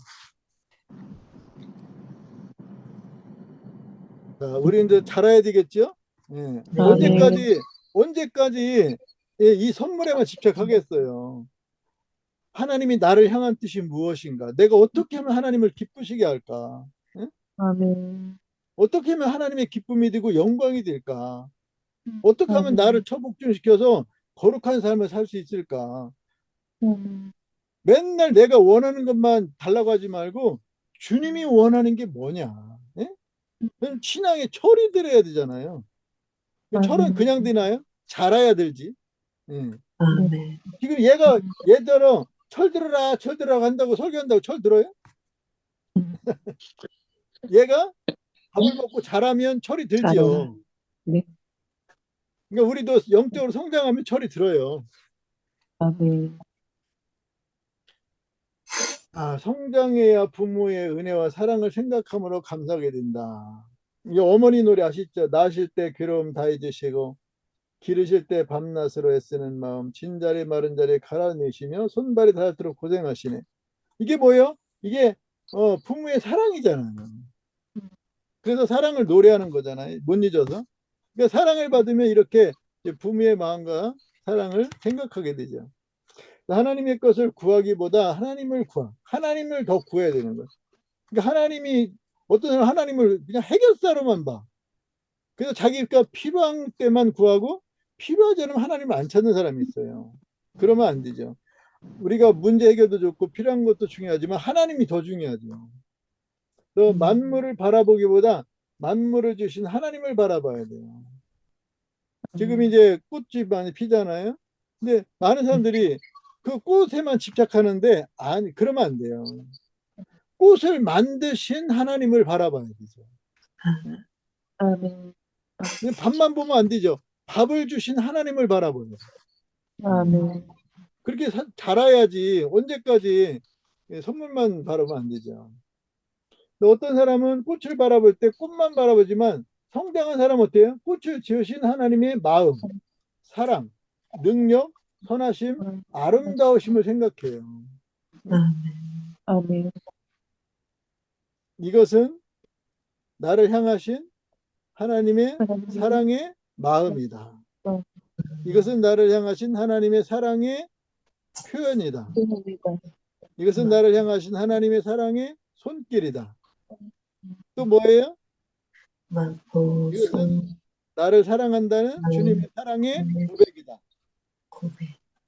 자, 우리 이제 잘해야 되겠죠? 예. 네. 언제까지 이 선물에만 집착하겠어요? 하나님이 나를 향한 뜻이 무엇인가? 내가 어떻게 하면 하나님을 기쁘시게 할까? 예? 아멘. 어떻게 하면 하나님의 기쁨이 되고 영광이 될까? 어떻게 하면 아멘. 나를 처복중시켜서 거룩한 삶을 살 수 있을까? 아멘. 맨날 내가 원하는 것만 달라고 하지 말고 주님이 원하는 게 뭐냐? 예? 그럼 신앙에 철이 들어야 되잖아요. 철은 그냥 되나요? 자라야 들지. 예. 아멘. 지금 얘가 얘들어 철 들어라 철 들어라 한다고 설교한다고 철 들어요? 얘가 밥을 먹고 자라면 철이 들지요. 네. 그러니까 우리도 영적으로 성장하면 철이 들어요. 아멘. 성장해야 부모의 은혜와 사랑을 생각함으로 감사하게 된다. 이게 어머니 노래 아시죠? 낳으실 때 괴로움 다 잊으시고 기르실 때 밤낮으로 애쓰는 마음 진자리 마른 자리 갈아내시며 손발이 닳도록 고생하시네. 이게 뭐예요? 이게 부모의 사랑이잖아요. 그래서 사랑을 노래하는 거잖아요. 못 잊어서. 그러니까 사랑을 받으면 이렇게 부모의 마음과 사랑을 생각하게 되죠. 하나님의 것을 구하기보다 하나님을 더 구해야 되는 거예요. 그러니까 어떤 사람은 하나님을 그냥 해결사로만 봐. 그래서 자기가 필요한 때만 구하고 필요하지 않으면 하나님을 안 찾는 사람이 있어요. 그러면 안 되죠. 우리가 문제 해결도 좋고 필요한 것도 중요하지만 하나님이 더 중요하죠. 또 만물을 바라보기보다 만물을 주신 하나님을 바라봐야 돼요. 지금 이제 꽃집 많이 피잖아요. 근데 많은 사람들이 그 꽃에만 집착하는데 아니 그러면 안 돼요. 꽃을 만드신 하나님을 바라봐야 되죠. 아멘. 그냥 밥만 보면 안 되죠. 밥을 주신 하나님을 바라보죠. 아멘. 그렇게 자라야지 언제까지 선물만 바라보면 안 되죠. 어떤 사람은 꽃을 바라볼 때 꽃만 바라보지만 성장한 사람은 어때요? 꽃을 지으신 하나님의 마음, 사랑, 능력, 선하심, 아름다우심을 생각해요. 아멘. 이것은 나를 향하신 하나님의 하나님. 사랑의 마음이다. 어. 이것은 나를 향하신 하나님의 사랑의 표현이다. 감사합니다. 이것은 나를 향하신 하나님의 사랑의 손길이다. 또 뭐예요? 이것은 나를 사랑한다는 주님의 사랑의 고백이다.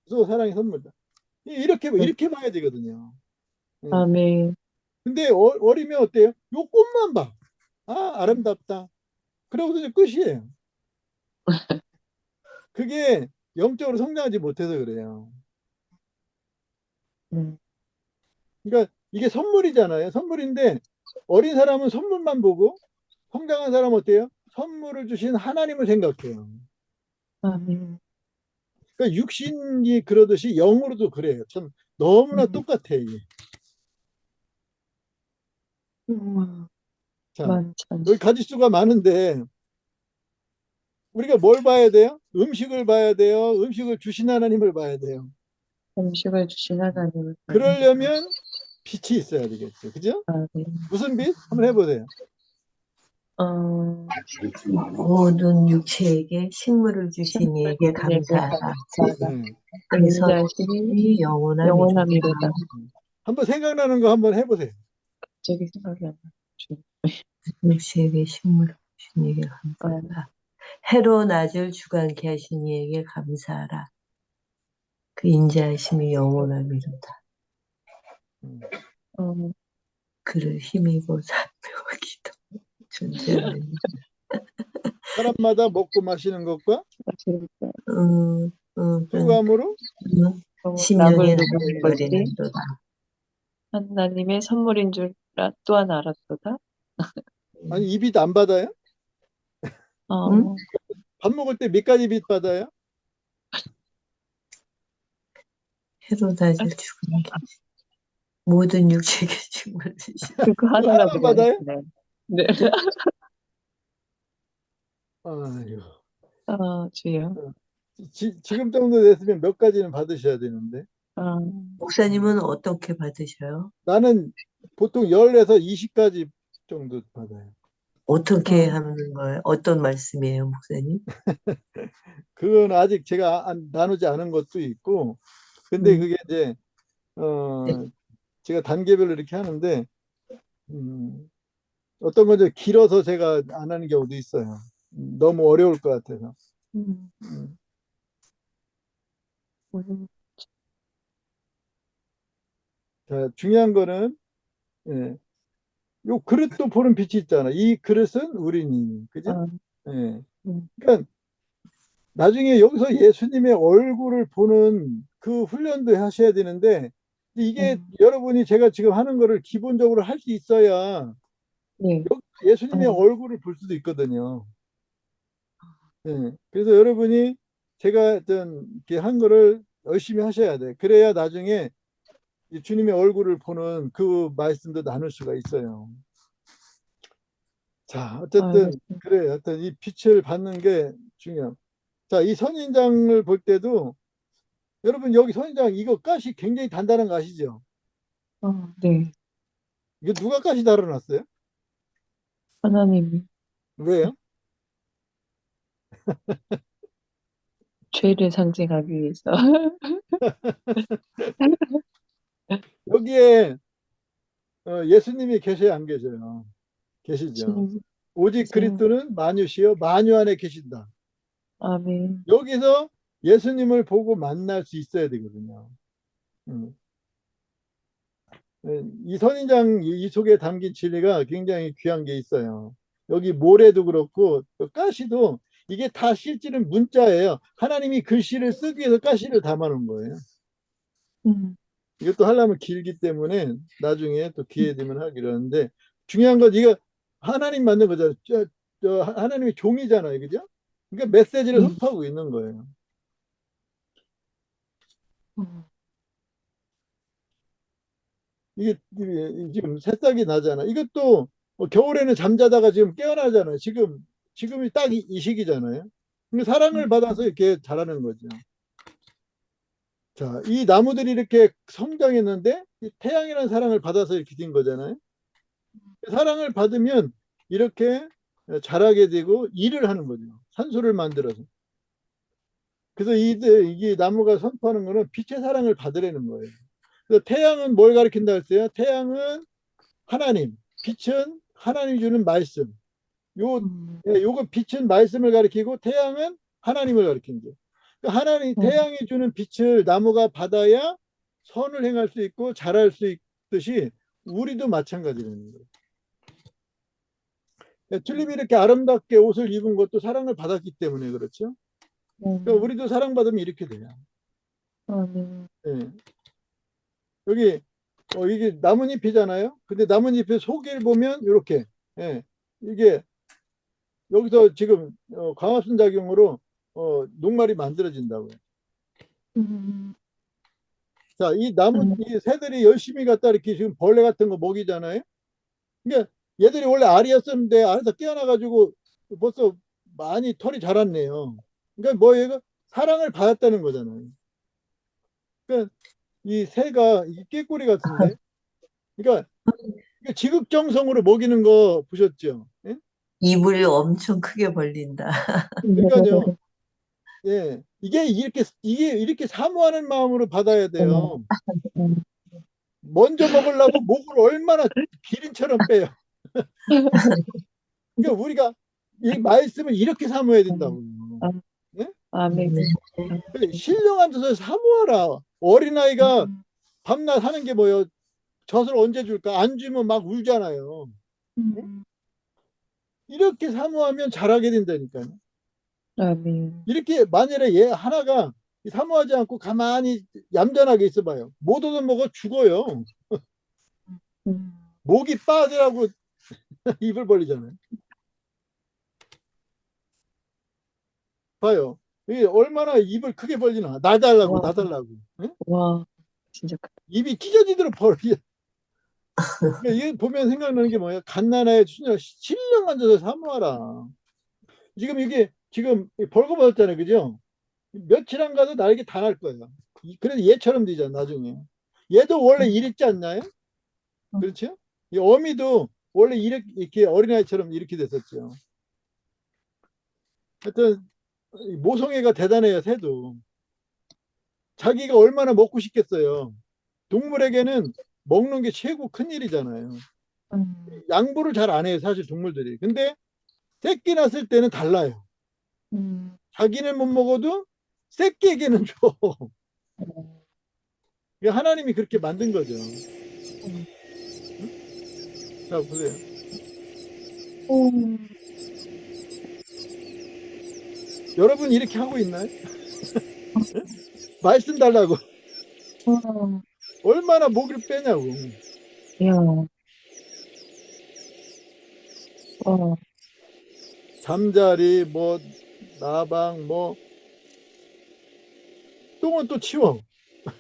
또 사랑의 선물이다. 이렇게 봐야 되거든요. 아멘. 근데 어리면 어때요? 요 꽃만 봐. 아름답다. 그러고서 이제 끝이에요. 그게 영적으로 성장하지 못해서 그래요. 그러니까 이게 선물이잖아요. 선물인데 어린 사람은 선물만 보고 성장한 사람은 어때요? 선물을 주신 하나님을 생각해요. 아멘. 그러니까 육신이 그러듯이 영으로도 그래요. 참 너무나 똑같아 이게. 자, 만찬. 여기 가지수가 많은데 우리가 뭘 봐야 돼요? 음식을 봐야 돼요. 음식을 주신 하나님을 봐야 돼요. 음식을 주신 하나님을. 그러려면 빛이 있어야 되겠죠. 그죠? 아멘. 무슨 빛? 한번 해보세요. 모든 육체에게 식물을 주신 이에게 감사하라. 그래서 이 영원함이로다. 한번 생각나는 거 한번 해보세요. 갑자기 생각이 안 나. 육체에게 식물을 주신 이에게 감사하라. 해로 낮을 주관케 하신 이에게 감사하라. 그 인자하심이 영원함이로다. 그를 힘입어 살펴오기도 존재하는 사람마다 먹고 마시는 것과 소감으로 심령의 누구는 것이 나그리는도다. 하나님의 선물인 줄 또한 알았도다. 아니 이 빛 안 받아요? 밥 먹을 때 몇 가지 빛 받아요? 해로 낮을 주관케 모든 육체에게 식물을 주신 그거 하나라도 받아요? 네. 아이고. 주여. 지금 정도 됐으면 몇 가지는 받으셔야 되는데. 목사님은 어떻게 받으셔요? 나는 보통 10에서 20가지 정도 받아요. 어떻게 어, 하는 거예요? 어떤 말씀이에요, 목사님? 그건 아직 제가 나누지 않은 것도 있고, 근데 음, 그게 이제 네. 제가 단계별로 이렇게 하는데 어떤 건 이제 길어서 제가 안 하는 경우도 있어요. 너무 어려울 것 같아서. 음, 음, 음, 자, 중요한 거는 예, 요 그릇도 보는 빛이 있잖아. 이 그릇은 우리니, 그죠? 아, 예. 음, 그러니까 나중에 여기서 예수님의 얼굴을 보는 그 훈련도 하셔야 되는데 이게 음, 여러분이 제가 지금 하는 거를 기본적으로 할 수 있어야 네, 여기 예수님의 어, 얼굴을 볼 수도 있거든요. 예. 그래서 여러분이 제가 어떤 이렇게 한 거를 열심히 하셔야 돼. 그래야 나중에 이 주님의 얼굴을 보는 그 말씀도 나눌 수가 있어요. 자, 어쨌든 알겠습니다. 그래. 어떤 이 빛을 받는 게 중요해요. 자, 이 선인장을 볼 때도 여러분 여기 선인장 이거 가시 굉장히 단단한 거 아시죠? 네, 이거 누가 가시 달아놨어요? 하나님 왜요? 죄를 상징하기 위해서. 여기에 예수님이 계셔야 안 계셔요? 계시죠. 주님, 오직 주님, 그리스도는 만유시여 만유 안에 계신다. 아멘. 여기서 예수님을 보고 만날 수 있어야 되거든요. 음. 이 선인장 이 속에 담긴 진리가 굉장히 귀한 게 있어요. 여기 모래도 그렇고 또 가시도 이게 다 실질은 문자예요. 하나님이 글씨를 쓰기 위해서 가시를 담아놓은 거예요. 음, 이것도 하려면 길기 때문에 나중에 또 기회 되면 하기로 하는데 중요한 건 이거 하나님 만든 거잖아요. 하나님의 종이잖아요. 그죠? 그러니까 메시지를 네, 흡수하고 있는 거예요. 어, 이게 지금 새싹이 나잖아. 이것도 겨울에는 잠자다가 지금 깨어나잖아요. 지금이 딱 이 시기잖아요. 근데 사랑을 음, 받아서 이렇게 자라는 거죠. 자, 이 나무들이 이렇게 성장했는데 이 태양이라는 사랑을 받아서 이렇게 된 거잖아요. 사랑을 받으면 이렇게 자라게 되고 일을 하는 거죠. 산소를 만들어서. 그래서 이게 나무가 선포하는 거는 빛의 사랑을 받으라는 거예요. 그래서 태양은 뭘 가리킨다 했어요? 태양은 하나님, 빛은 하나님이 주는 말씀. 음, 요거 빛은 말씀을 가리키고 태양은 하나님을 가리키는 거예요. 그러니까 음, 태양이 주는 빛을 나무가 받아야 선을 행할 수 있고 자랄 수 있듯이 우리도 마찬가지라는 거예요. 튤립이 이렇게 아름답게 옷을 입은 것도 사랑을 받았기 때문에 그렇죠. 그러니까 우리도 사랑받으면 이렇게 돼요. 아멘. 예. 여기 이게 나뭇잎이잖아요. 근데 나뭇잎의 속을 보면 이렇게 예. 이게 여기서 지금 광합성 작용으로 녹말이 만들어진다고요. 음, 자, 음, 이 새들이 열심히 갖다 이렇게 지금 벌레 같은 거 먹이잖아요. 그러니까 얘들이 원래 알이었었는데 알에서 깨어나가지고 벌써 많이 털이 자랐네요. 그러니까 뭐 얘가 사랑을 받았다는 거잖아요. 그러니까 이 새가 이 꾀꼬리 같은데, 그러니까 지극정성으로 먹이는 거 보셨죠? 예? 입을 엄청 크게 벌린다. 그러니까요. 예, 이게 이렇게 사모하는 마음으로 받아야 어머, 돼요. 음, 먼저 먹으려고 목을 얼마나 기린처럼 빼요. 그러니까 우리가 이 말씀을 이렇게 사모해야 된다고요. 아, 예? 아멘. 네. 신령 앉아서 사모하라. 어린아이가 음, 밤낮 하는 게 뭐예요? 젖을 언제 줄까? 안 주면 막 울잖아요. 응? 음, 이렇게 사모하면 잘하게 된다니까요. 아멘. 이렇게 만일에 얘 하나가 사모하지 않고 가만히 얌전하게 있어봐요. 못 얻어먹어 죽어요. 음, 목이 빠지라고 입을 벌리잖아요. 봐요. 이게 얼마나 입을 크게 벌리나. 나달라고, 와, 나달라고. 응? 와, 진짜 입이 찢어지도록 벌리. 그러니까 이게 보면 생각나는 게 뭐예요? 갓난아의 수녀 신령 앉아서 사모하라. 지금 이게 지금 벌거벗었잖아요, 그죠? 며칠 안 가도 날개 다 날 거예요. 그래서 얘처럼 되잖아, 나중에. 얘도 원래 일 있지 않나요? 음, 그렇죠? 이 어미도 원래 이렇게 어린아이처럼 이렇게 됐었죠. 하여튼 이 모성애가 대단해요, 새도. 자기가 얼마나 먹고 싶겠어요. 동물에게는 먹는 게 최고 큰 일이잖아요. 음, 양보를 잘 안 해요, 사실 동물들이. 근데 새끼 낳았을 때는 달라요. 음, 자기는 못 먹어도 새끼에게는 줘. 음, 하나님이 그렇게 만든 거죠. 음. 자, 보세요. 음, 여러분 이렇게 하고 있나요? 말씀 달라고. 얼마나 먹이를 빼냐고. 야, 어, 잠자리, 뭐, 나방, 뭐, 똥은 또 치워.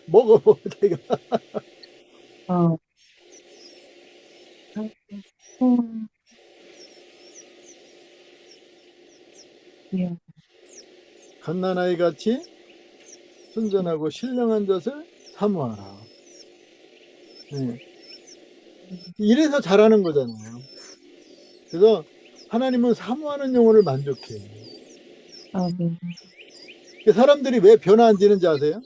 먹어, 자기가. 어, 음, 야, 갓난아이 같이 순전하고 신령한 젖을 사모하라. 네. 이래서 잘하는 거잖아요. 그래서 하나님은 사모하는 영혼을 만족해요. 아멘. 사람들이 왜 변화 안 되는지 아세요?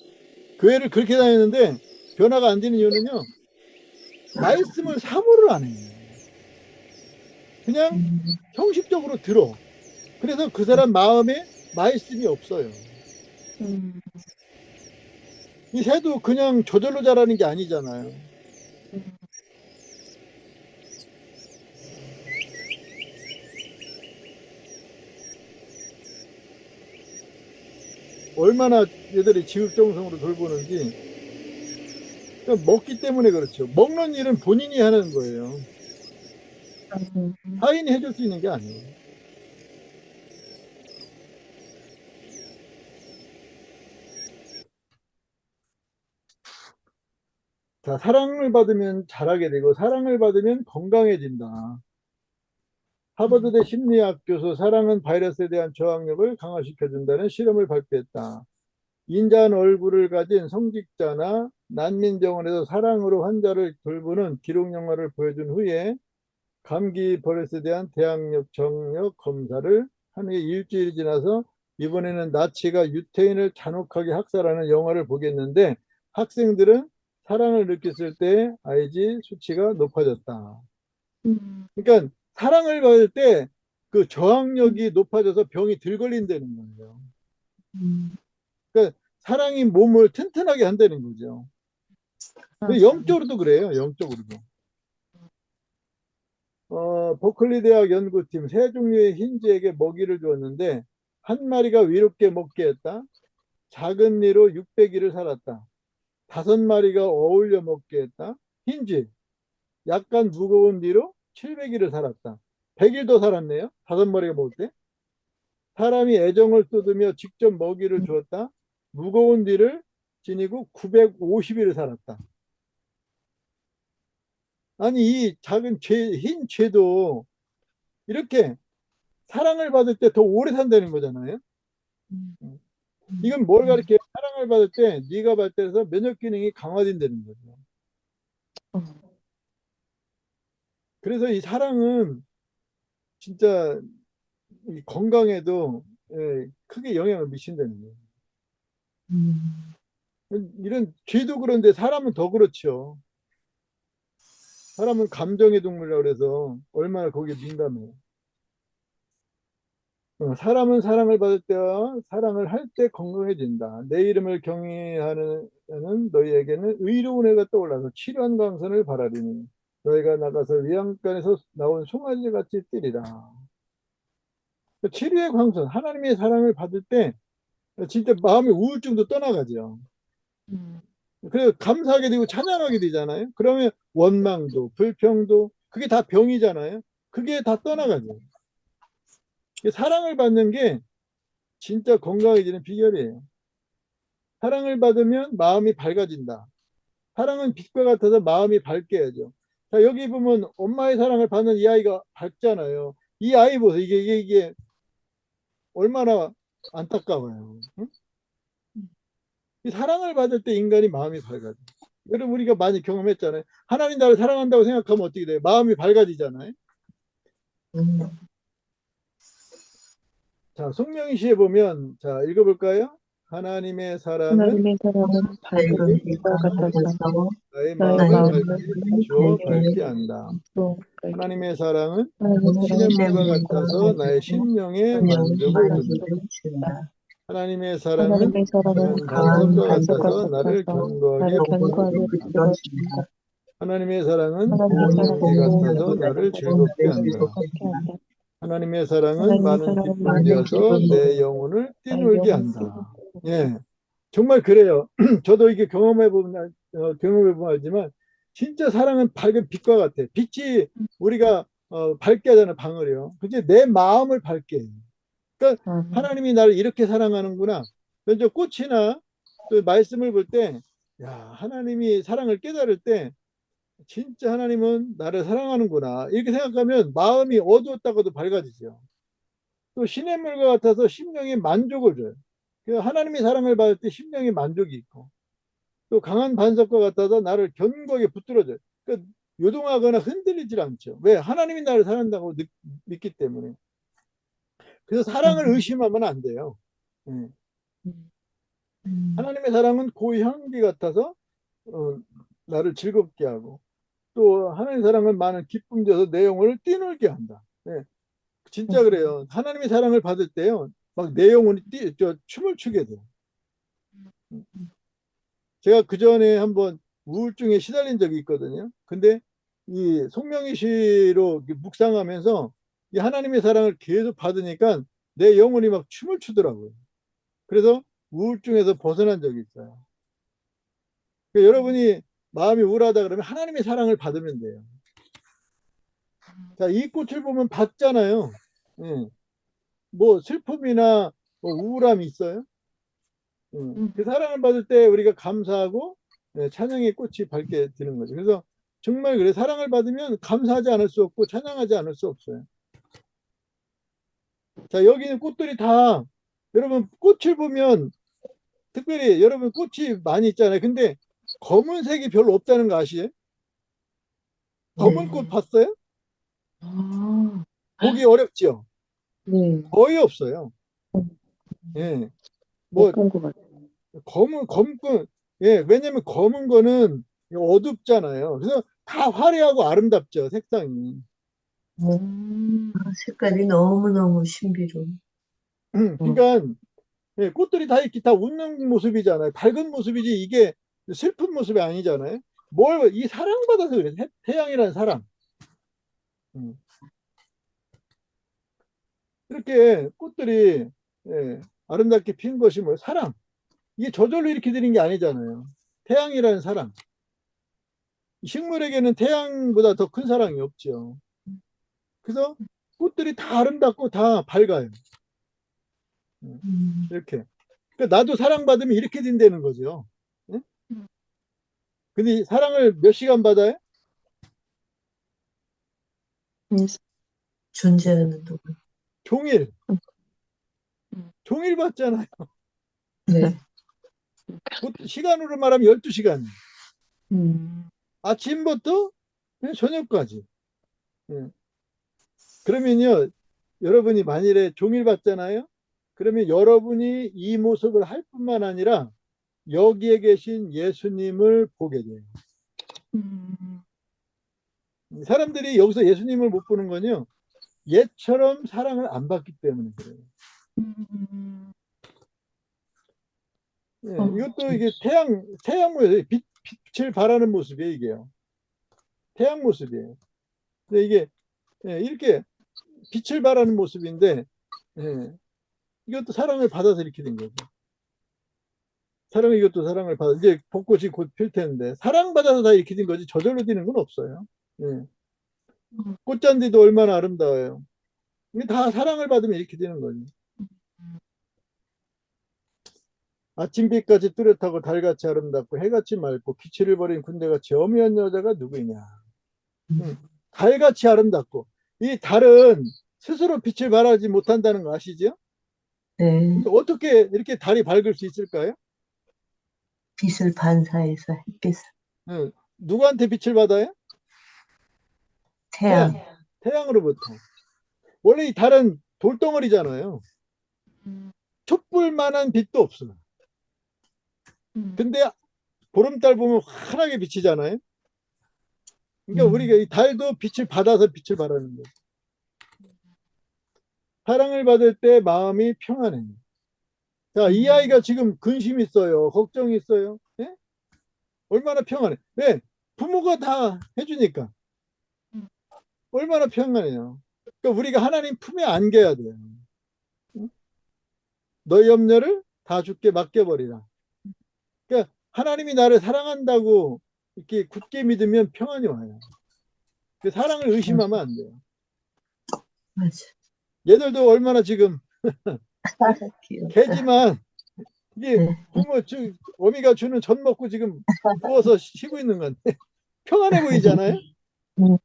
교회를 그렇게 다니는데 변화가 안 되는 이유는요, 말씀을 사모를 안 해요. 그냥 음, 형식적으로 들어. 그래서 그 사람 마음에 말씀이 없어요. 음, 이 새도 그냥 저절로 자라는 게 아니잖아요. 음, 얼마나 얘들이 지극정성으로 돌보는지. 그러니까 먹기 때문에 그렇죠. 먹는 일은 본인이 하는 거예요. 타인이 해줄 수 있는 게 아니에요. 자, 사랑을 받으면 잘하게 되고 사랑을 받으면 건강해진다. 하버드대 심리학 교수 사랑은 바이러스에 대한 저항력을 강화시켜준다는 실험을 발표했다. 인자한 얼굴을 가진 성직자나 난민정원에서 사랑으로 환자를 돌보는 기록 영화를 보여준 후에 감기 바이러스에 대한 대항력 정력 검사를 한 후에 일주일이 지나서 이번에는 나치가 유태인을 잔혹하게 학살하는 영화를 보겠는데 학생들은 사랑을 느꼈을 때 IG 수치가 높아졌다. 그러니까 사랑을 받을 때 그 저항력이 높아져서 병이 덜 걸린다는 거예요. 그러니까 사랑이 몸을 튼튼하게 한다는 거죠. 영적으로도 그래요. 영적으로도. 버클리 대학 연구팀 세 종류의 흰쥐에게 먹이를 주었는데 한 마리가 위롭게 먹게 했다. 작은 니로 600일을 살았다. 5마리가 어울려 먹게 했다. 흰쥐 약간 무거운 니로 700일을 살았다. 100일 더 살았네요. 5마리가 먹을 때. 사람이 애정을 쏟으며 직접 먹이를 주었다. 무거운 니를 지니고 950일을 살았다. 아니 이 작은 흰 죄도 이렇게 사랑을 받을 때 더 오래 산다는 거잖아요. 이건 뭘 가르쳐요? 사랑을 받을 때 네가 발달해서 면역 기능이 강화된다는 거죠. 그래서 이 사랑은 진짜 이 건강에도 크게 영향을 미친다는 거예요. 이런 쥐도 그런데 사람은 더 그렇죠. 사람은 감정의 동물이라고 그래서 얼마나 거기에 민감해요. 사람은 사랑을 받을 때와 사랑을 할 때 건강해진다. 내 이름을 경외하는 너희에게는 의로운 해가 떠올라서 치료한 광선을 바라리니 너희가 나가서 위안간에서 나온 송아지 같이 뛰리라. 치료의 광선, 하나님의 사랑을 받을 때 진짜 마음의 우울증도 떠나가죠. 그래서 감사하게 되고 찬양하게 되잖아요. 그러면 원망도 불평도 그게 다 병이잖아요. 그게 다 떠나가죠. 사랑을 받는 게 진짜 건강해지는 비결이에요. 사랑을 받으면 마음이 밝아진다. 사랑은 빛과 같아서 마음이 밝게 해야죠. 자, 여기 보면 엄마의 사랑을 받는 이 아이가 밝잖아요. 이 아이 보세요. 이게 얼마나 안타까워요. 응? 이 사랑을 받을 때 인간이 마음이 밝아져. 여러분 우리가 많이 경험했잖아요. 하나님 나를 사랑한다고 생각하면 어떻게 돼요? 마음이 밝아지잖아요. 음, 자, 송명희 시에 보면 자, 읽어볼까요? 하나님의 사랑은 하나님의 사랑은 밝은 밝은 빛과 빛과 같아서 같아서 나의 나의 마음을 나의 마음을 밝게 마음을 비추어 밝게 밝게 밝게 한다. 또 밝게 하나님의 사랑은 하나님의 사랑은 시냇물과 시냇물과 같아서 나의 같아서 심령에 성령의 만족을 준다. 만족을 준다. 하나님의 사랑은 하나님의 사랑은 강한 강한 반석과 반석과 같아서 나를 같아서 견고하게 나를 견고하게 붙들어준다. 붙들어준다. 하나님의 사랑은 하나님의 고운 사랑은 향기 고운 같아서 향기 나를 같아서 즐겁게 나를 한다. 즐겁게 한다. 하나님의 사랑은 하나님의 많은 사랑은 기쁨 많은 되어서 기쁨 내 영혼을 나의 뛰놀게 영혼을 한다. 뛰게 예, 정말 그래요. 저도 이게 경험해보면 알지만 진짜 사랑은 밝은 빛과 같아. 빛이 우리가 밝게 하잖아, 방을요. 근데 내 마음을 밝게 해. 그러니까 한다. 하나님이 나를 이렇게 사랑하는구나. 먼저 꽃이나 또 말씀을 볼 때, 야, 하나님이 사랑을 깨달을 때 진짜 하나님은 나를 사랑하는구나. 이렇게 생각하면 마음이 어두웠다가도 밝아지죠. 또 시냇물과 같아서 심령에 만족을 줘요. 그 하나님의 사랑을 받을 때 심령에 만족이 있고, 또 강한 반석과 같아서 나를 견고하게 붙들어줘요. 그러니까 요동하거나 흔들리질 않죠. 왜? 하나님이 나를 사랑한다고 믿기 때문에. 그래서 사랑을 의심하면 안 돼요. 예. 하나님의 사랑은 고향기 같아서 어, 나를 즐겁게 하고, 또 하나님의 사랑은 많은 기쁨 줘서 내 영혼을 뛰놀게 한다. 예. 진짜 그래요. 하나님의 사랑을 받을 때요, 막 내 영혼이 춤을 추게 돼요. 제가 그 전에 한번 우울증에 시달린 적이 있거든요. 근데 이 송명희 씨로 묵상하면서 이 하나님의 사랑을 계속 받으니까 내 영혼이 막 춤을 추더라고요. 그래서 우울증에서 벗어난 적이 있어요. 그러니까 여러분이 마음이 우울하다 그러면 하나님의 사랑을 받으면 돼요. 자, 이 꽃을 보면 받잖아요. 예. 뭐 슬픔이나 뭐 우울함이 있어요. 그 사랑을 받을 때 우리가 감사하고 찬양의 꽃이 밝게 되는 거죠. 그래서 정말 그래, 사랑을 받으면 감사하지 않을 수 없고 찬양하지 않을 수 없어요. 자, 여기 있는 꽃들이 다 여러분 꽃을 보면 특별히 여러분 꽃이 많이 있잖아요. 근데 검은색이 별로 없다는 거 아시죠? 검은 꽃 봤어요? 아, 보기 어렵죠? 네. 거의 없어요. 예. 못 뭐 본 것 같아요. 검은 예, 왜냐면 검은 거는 어둡잖아요. 그래서 다 화려하고 아름답죠, 색상이. 색깔이 너무너무 신비로워. 그러니까 예, 꽃들이 다 이렇게 다 웃는 모습이잖아요. 밝은 모습이지 이게 슬픈 모습이 아니잖아요. 이 사랑받아서 그래. 태양이라는 사랑. 음. 이렇게 꽃들이 아름답게 핀 것이 뭐 사랑. 이게 저절로 이렇게 되는 게 아니잖아요. 태양이라는 사랑. 식물에게는 태양보다 더 큰 사랑이 없죠. 그래서 꽃들이 다 아름답고 다 밝아요. 이렇게. 그러니까 나도 사랑받으면 이렇게 된다는 거죠. 응? 근데 사랑을 몇 시간 받아요? 음, 존재하는 동안. 종일. 음. 종일 받잖아요. 네. 시간으로 말하면 12시간. 음, 아침부터 저녁까지. 예. 그러면요, 여러분이 만일에 종일 받잖아요. 그러면 여러분이 이 모습을 할 뿐만 아니라 여기에 계신 예수님을 보게 돼요. 음, 사람들이 여기서 예수님을 못 보는 건요, 옛처럼 사랑을 안 받기 때문에 그래요. 음, 예, 이것도 이게 태양 모습, 빛을 발하는 모습이에요, 이게요. 태양 모습이에요. 근데 이게 이렇게 빛을 발하는 모습인데, 이것도 사랑을 받아서 이렇게 된 거죠. 이것도 사랑을 받아, 이제 벚꽃이 곧 필 텐데, 사랑받아서 다 이렇게 된 거지, 저절로 되는 건 없어요. 예. 꽃잔디도 얼마나 아름다워요. 이게 다 사랑을 받으면 이렇게 되는 거죠. 아침빛같이 뚜렷하고 달같이 아름답고 해같이 맑고 기치를 버린 군대같이 어미한 여자가 누구이냐. 달같이 아름답고, 이 달은 스스로 빛을 발하지 못한다는 거 아시죠? 네. 근데 어떻게 이렇게 달이 밝을 수 있을까요? 빛을 반사해서 햇빛을. 예, 누구한테 빛을 받아요? 태양. 태양으로부터. 원래 이 달은 돌덩어리잖아요. 촛불만한 빛도 없어요. 근데 보름달 보면 환하게 비치잖아요. 그러니까 우리가 이 달도 빛을 받아서 빛을 발하는 거예요. 사랑을 받을 때 마음이 평안해요. 자, 이 아이가 지금 근심 있어요. 걱정 있어요. 예? 얼마나 평안해. 왜? 부모가 다 해주니까. 얼마나 평안해요. 그러니까 우리가 하나님 품에 안겨야 돼요. 응? 너희 염려를 다 주께 맡겨버리라. 그러니까 하나님이 나를 사랑한다고 이렇게 굳게 믿으면 평안이 와요. 그 사랑을 의심하면 안 돼요. 맞아. 얘들도 얼마나 지금 귀여워. 개지만 이게 네. 어미가 주는 젖 먹고 지금 누워서 쉬고 있는 건데 평안해 보이잖아요. 음.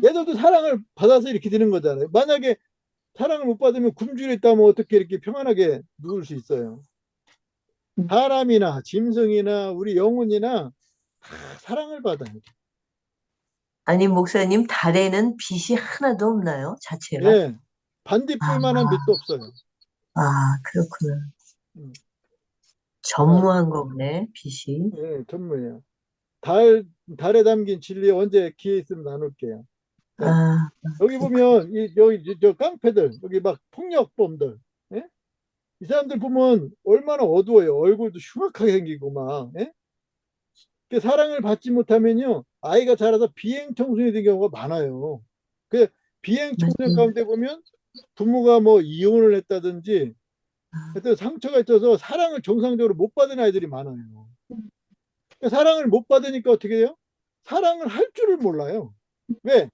얘들도 사랑을 받아서 이렇게 되는 거잖아요. 만약에 사랑을 못 받으면 굶주려 있다면 어떻게 이렇게 평안하게 누울 수 있어요? 사람이나 짐승이나 우리 영혼이나 다 사랑을 받아요. 아니, 목사님, 달에는 빛이 하나도 없나요? 자체가? 예, 아, 반딧불만한 빛도 없어요. 그렇구나. 음. 자, 전무한 거네, 빛이. 예, 전무해요. 달에 담긴 진리 언제 기회 있으면 나눌게요. 자, 아, 여기 보면 여기 저 깡패들 여기 막 폭력범들, 예? 이 사람들 보면 얼마나 어두워요. 얼굴도 흉악하게 생기고 막, 예? 그 사랑을 받지 못하면요 아이가 자라서 비행 청소년이 된 경우가 많아요. 그 비행 청소년 맞아요. 가운데 보면 부모가 뭐 이혼을 했다든지 하여튼 상처가 있어서 사랑을 정상적으로 못 받은 아이들이 많아요. 사랑을 못 받으니까 어떻게 돼요? 사랑을 할 줄을 몰라요. 왜?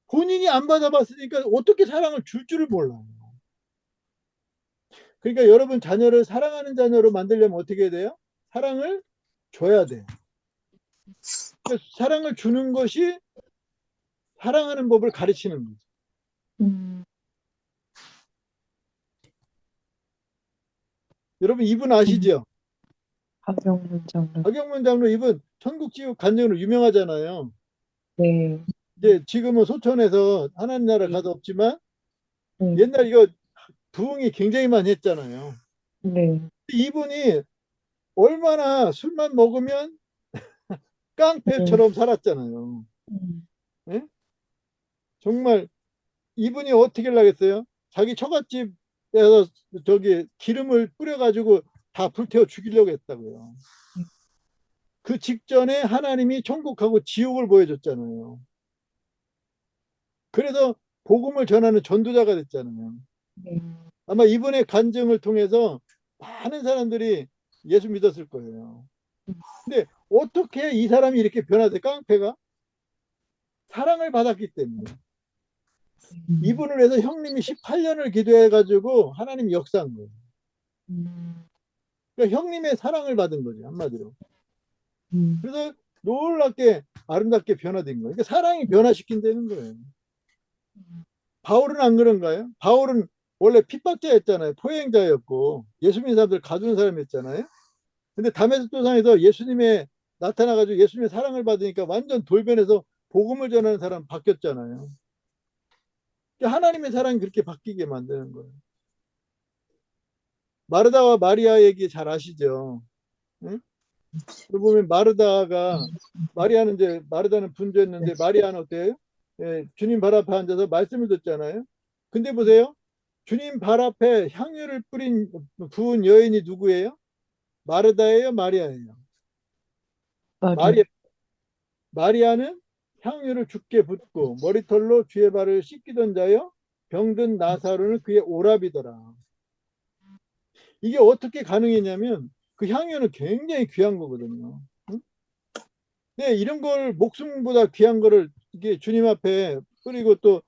본인이 안 받아봤으니까 어떻게 사랑을 줄 줄을 몰라요. 그러니까 여러분 자녀를 사랑하는 자녀로 만들려면 어떻게 해야 돼요? 사랑을 줘야 돼요. 그러니까 사랑을 주는 것이 사랑하는 법을 가르치는 거죠. 여러분 이분 아시죠? 박영문 장로. 박영문 장로 이분 천국지옥 간증으로 유명하잖아요. 네. 이제 지금은 소천에서 하나님 나라 가도 없지만 네. 옛날 이거 부흥이 굉장히 많이 했잖아요. 네. 이분이 얼마나 술만 먹으면 네. 깡패처럼 살았잖아요. 예? 정말 이분이 어떻게 하려겠어요? 자기 처갓집에서 저기 기름을 뿌려가지고 다 불태워 죽이려고 했다고요. 그 직전에 하나님이 천국하고 지옥을 보여줬잖아요. 그래서 복음을 전하는 전도자가 됐잖아요. 네. 아마 이분의 간증을 통해서 많은 사람들이 예수 믿었을 거예요. 근데 어떻게 이 사람이 이렇게 변화돼? 깡패가 사랑을 받았기 때문에. 이분을 위해서 형님이 18년을 기도해가지고 하나님이 역사한 거예요. 그러니까 형님의 사랑을 받은 거죠, 한마디로. 그래서 놀랍게 아름답게 변화된 거예요. 그러니까 사랑이 변화시킨다는 거예요. 바울은 안 그런가요? 바울은 원래 핍박자였잖아요. 포행자였고 예수 믿는 사람들 가두는 사람이었잖아요. 근데 다메섹 도상에서 예수님의 나타나가지고 예수님의 사랑을 받으니까 완전 돌변해서 복음을 전하는 사람 바뀌었잖아요. 그러니까 하나님의 사랑이 그렇게 바뀌게 만드는 거예요. 마르다와 마리아 얘기 잘 아시죠? 응? 보면 마르다는 분주했는데 마리아는 어때요? 예, 주님 발 앞에 앉아서 말씀을 듣잖아요. 근데 보세요. 주님 발 앞에 향유를 부은 여인이 누구예요? 마르다예요, 마리아예요? 말이요. 마리아는 향유를 주께 붓고 머리털로 주의 발을 씻기던 자여 병든 나사로는 그의 오랍이더라. 이게 어떻게 가능했냐면 그 향유는 굉장히 귀한 거거든요. 응? 네, 이런 걸 목숨보다 귀한 거를 이게 주님 앞에 뿌리고 또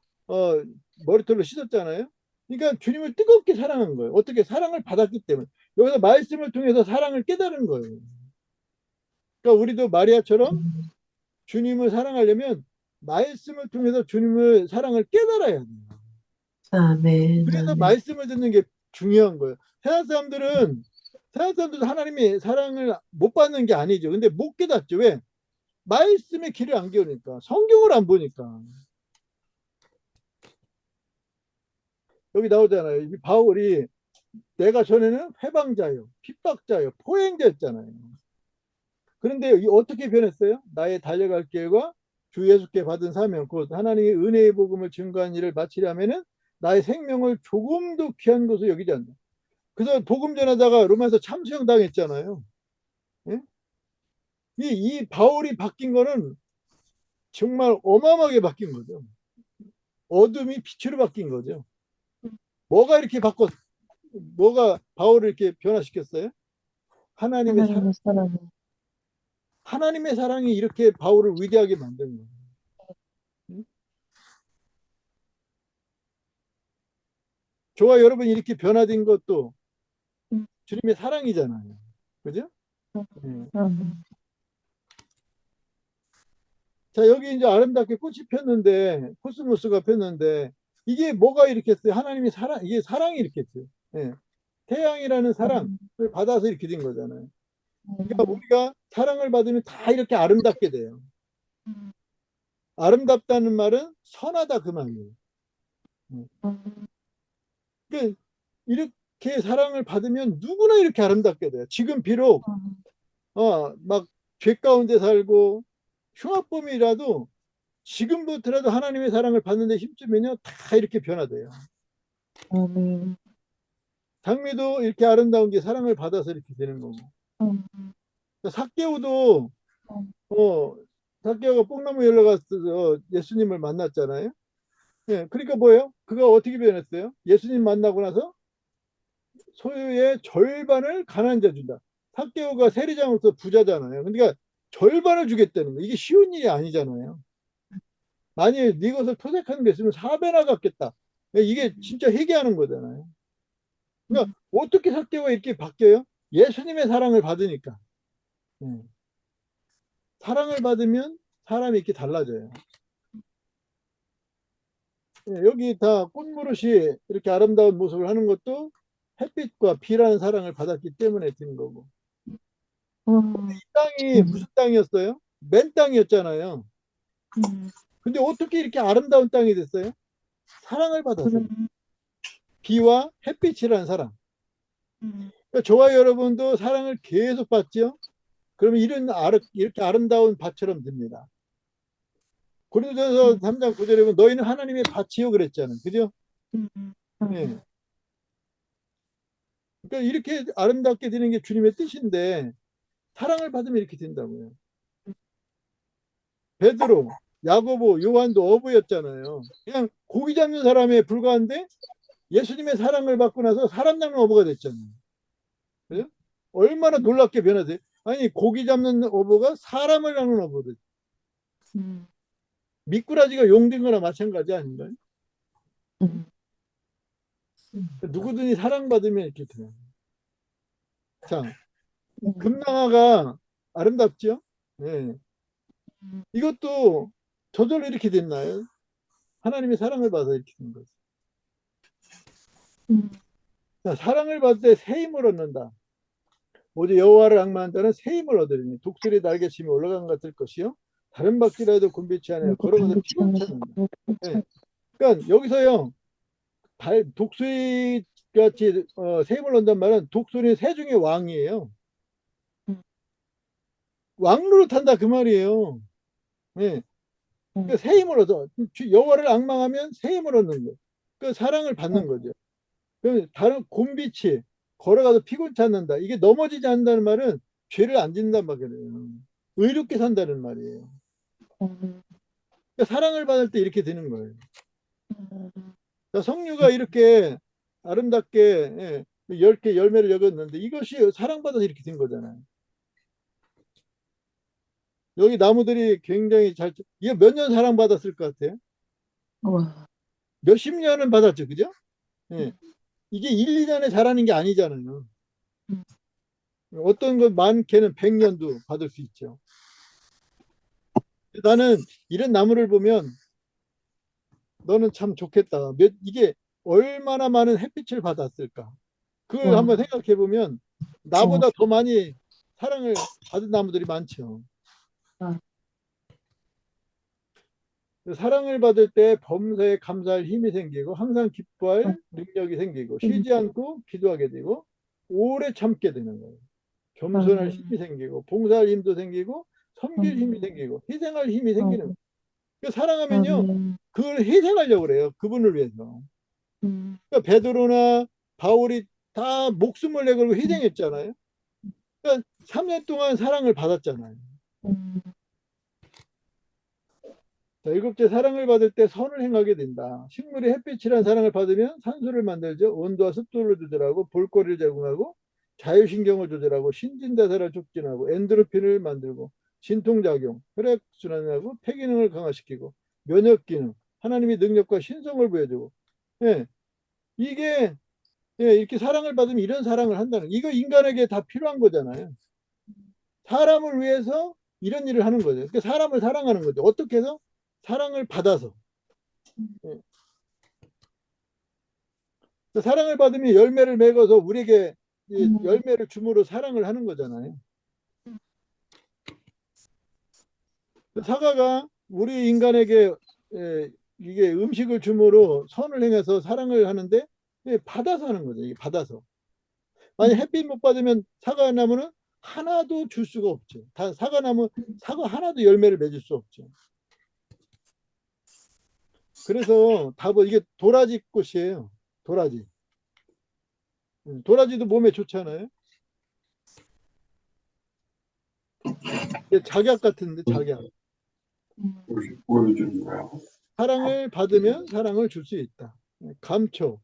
머리털로 씻었잖아요. 그러니까 주님을 뜨겁게 사랑한 거예요. 어떻게 사랑을 받았기 때문에. 여기서 말씀을 통해서 사랑을 깨달은 거예요. 그러니까 우리도 마리아처럼 주님을 사랑하려면 말씀을 통해서 주님을 사랑을 깨달아야 돼요. 아멘, 그래서 아멘. 말씀을 듣는 게 중요한 거예요. 세상 사람들도 하나님의 사랑을 못 받는 게 아니죠. 근데 못 깨닫죠. 왜? 말씀의 길을 안 기우니까, 성경을 안 보니까. 여기 나오잖아요. 이 바울이 내가 전에는 회방자요, 핍박자요, 포행자였잖아요. 그런데 어떻게 변했어요? 나의 달려갈 길과 주 예수께 받은 사명, 곧 하나님의 은혜의 복음을 증거한 일을 마치려면은 나의 생명을 조금도 귀한 것으로 여기지 않는다. 그래서 복음 전하다가 로마에서 참수형 당했잖아요. 예? 이 바울이 바뀐 거는 정말 어마어마하게 바뀐 거죠. 어둠이 빛으로 바뀐 거죠. 뭐가 이렇게 뭐가 바울을 이렇게 변화시켰어요? 하나님의 사랑. 하나님의 사랑을. 하나님의 사랑이 이렇게 바울을 위대하게 만든 거예요. 응? 저와 여러분이 이렇게 변화된 것도 음, 주님의 사랑이잖아요. 그죠? 예. 자, 여기 이제 아름답게 꽃이 폈는데, 코스모스가 폈는데, 이게 뭐가 일으켰어요? 하나님의 사랑, 이게 사랑이 일으켰어요. 예. 태양이라는 사랑을 받아서 이렇게 된 거잖아요. 그러니까 우리가 사랑을 받으면 다 이렇게 아름답게 돼요. 아름답다는 말은 선하다 그 말이에요. 그러니까 이렇게 사랑을 받으면 누구나 이렇게 아름답게 돼요. 지금 비록 막 죄 가운데 살고 흉악범이라도 지금부터라도 하나님의 사랑을 받는데 힘주면요 다 이렇게 변화돼요. 장미도 이렇게 아름다운 게 사랑을 받아서 이렇게 되는 거고. 삭개오도 삭개오가 뽕나무 열러 가서 예수님을 만났잖아요. 예, 그러니까 뭐예요? 그가 어떻게 변했어요? 예수님 만나고 나서 소유의 절반을 가난한 자 준다. 삭개오가 세리장으로서 부자잖아요. 그러니까 절반을 주겠다는 거. 이게 쉬운 일이 아니잖아요. 만일 네 것을 토색하는 게 있으면 4배나 갚겠다. 이게 진짜 회개하는 거잖아요. 그러니까 어떻게 삭개오가 이렇게 바뀌어요? 예수님의 사랑을 받으니까. 사랑을 받으면 사람이 이렇게 달라져요. 여기 다 꽃무릇이 이렇게 아름다운 모습을 하는 것도 햇빛과 비라는 사랑을 받았기 때문에 된 거고. 이 땅이 무슨 땅이었어요? 맨 땅이었잖아요. 근데 어떻게 이렇게 아름다운 땅이 됐어요? 사랑을 받았어요. 비와 햇빛이라는 사랑. 그러니까 저와 여러분도 사랑을 계속 받죠. 그러면 이렇게 아름다운 밭처럼 됩니다. 고린도전서 3장 9절에 보면 너희는 하나님의 밭이요 그랬잖아요. 그죠? 예. 그러니까 이렇게 아름답게 되는 게 주님의 뜻인데 사랑을 받으면 이렇게 된다고요. 베드로, 야고보, 요한도 어부였잖아요. 그냥 고기 잡는 사람에 불과한데 예수님의 사랑을 받고 나서 사람 잡는 어부가 됐잖아요. 그죠? 얼마나 놀랍게 변화돼요. 아니 고기 잡는 어부가 사람을 잡는 어부가 됐죠. 미꾸라지가 용된 거나 마찬가지 아닌가요? 누구든지 사랑받으면 이렇게 돼요. 자, 금낭아가 아름답죠? 네. 이것도 저절로 이렇게 됐나요? 하나님의 사랑을 받아 이렇게 된 거죠. 자, 사랑을 받을 때 새 힘을 얻는다. 오직 여호와를 앙망한 자는 새 힘을 얻으리니 독수리 날개침이 올라간 것 같을 것이요 다른 바퀴라도 곤비치 않아요. 걸어가서 피곤찮는다. 네. 그러니까 여기서요 독수리 같이 새 힘을 얻는단 말은 독수리는 새 중에 왕이에요. 왕로를 탄다 그 말이에요. 네. 그러니까 새 힘을 얻어. 여호와를 앙망하면 새 힘을 얻는 거예요. 그 사랑을 받는 거죠. 그럼 다른 곤비치 걸어가도 피곤치 않는다. 이게 넘어지지 않는다는 말은 죄를 안 짓는단 말이에요. 의롭게 산다는 말이에요. 그러니까 사랑을 받을 때 이렇게 되는 거예요. 성류가 이렇게 아름답게 10개 열매를 맺었는데 이것이 사랑받아서 이렇게 된 거잖아요. 여기 나무들이 굉장히 이게 몇 년 사랑받았을 것 같아요? 몇십 년은 받았죠. 그죠? 예. 이게 1, 2년에 자라는 게 아니잖아요. 어떤 건 많게는 100년도 받을 수 있죠. 나는 이런 나무를 보면 너는 참 좋겠다. 이게 얼마나 많은 햇빛을 받았을까. 그걸 한번 생각해 보면 나보다 더 많이 사랑을 받은 나무들이 많죠. 사랑을 받을 때 범사에 감사할 힘이 생기고 항상 기뻐할 능력이 생기고 쉬지 않고 기도하게 되고 오래 참게 되는 거예요. 겸손할 힘이 생기고 봉사할 힘도 생기고 섬길 힘이 생기고 희생할 힘이 생기는 거예요. 그러니까 사랑하면요 그걸 희생하려고 그래요. 그분을 위해서. 그러니까 베드로나 바울이 다 목숨을 내걸고 희생했잖아요. 그러니까 3년 동안 사랑을 받았잖아요. 자, 일곱째, 사랑을 받을 때 선을 행하게 된다. 식물이 햇빛이란 사랑을 받으면 산소를 만들죠. 온도와 습도를 조절하고 볼거리를 제공하고 자율신경을 조절하고 신진대사를 촉진하고 엔도르핀을 만들고 진통작용, 혈액순환하고 폐기능을 강화시키고 면역기능, 하나님의 능력과 신성을 보여주고 예, 이게 이렇게 사랑을 받으면 이런 사랑을 한다는 이거 인간에게 다 필요한 거잖아요. 사람을 위해서 이런 일을 하는 거죠. 그러니까 사람을 사랑하는 거죠. 어떻게 해서? 사랑을 받아서. 예. 사랑을 받으면 열매를 맺어서 우리에게 열매를 줌으로 사랑을 하는 거잖아요. 사과가 우리 인간에게 이게 음식을 줌으로 선을 행해서 사랑을 하는데 받아서 하는 거죠. 이게 받아서. 만약 햇빛 못 받으면 사과나무는 하나도 줄 수가 없죠. 다 사과나무 사과 하나도 열매를 맺을 수 없죠. 그래서 답은 이게 도라지 꽃이에요. 도라지. 도라지도 몸에 좋잖아요. 이게 작약 같은데 작약. 보여주는 거야. 사랑을 받으면 사랑을 줄 수 있다. 감초.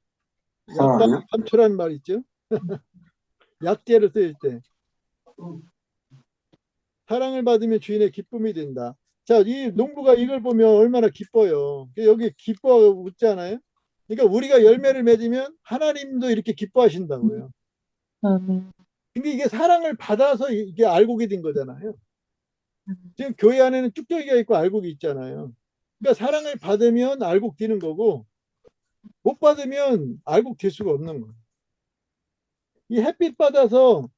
사랑이요? 약간 감초라는 말 있죠. 약재를 쓰일 때. 사랑을 받으면 주인의 기쁨이 된다. 자, 이 농부가 이걸 보면 얼마나 기뻐요. 여기 기뻐하고 웃잖아요. 그러니까 우리가 열매를 맺으면 하나님도 이렇게 기뻐하신다고요. 근데 이게 사랑을 받아서 이게 알곡이 된 거잖아요. 지금 교회 안에는 쭉저기가 있고 알곡이 있잖아요. 그러니까 사랑을 받으면 알곡 되는 거고 못 받으면 알곡 될 수가 없는 거예요. 이 햇빛 받아서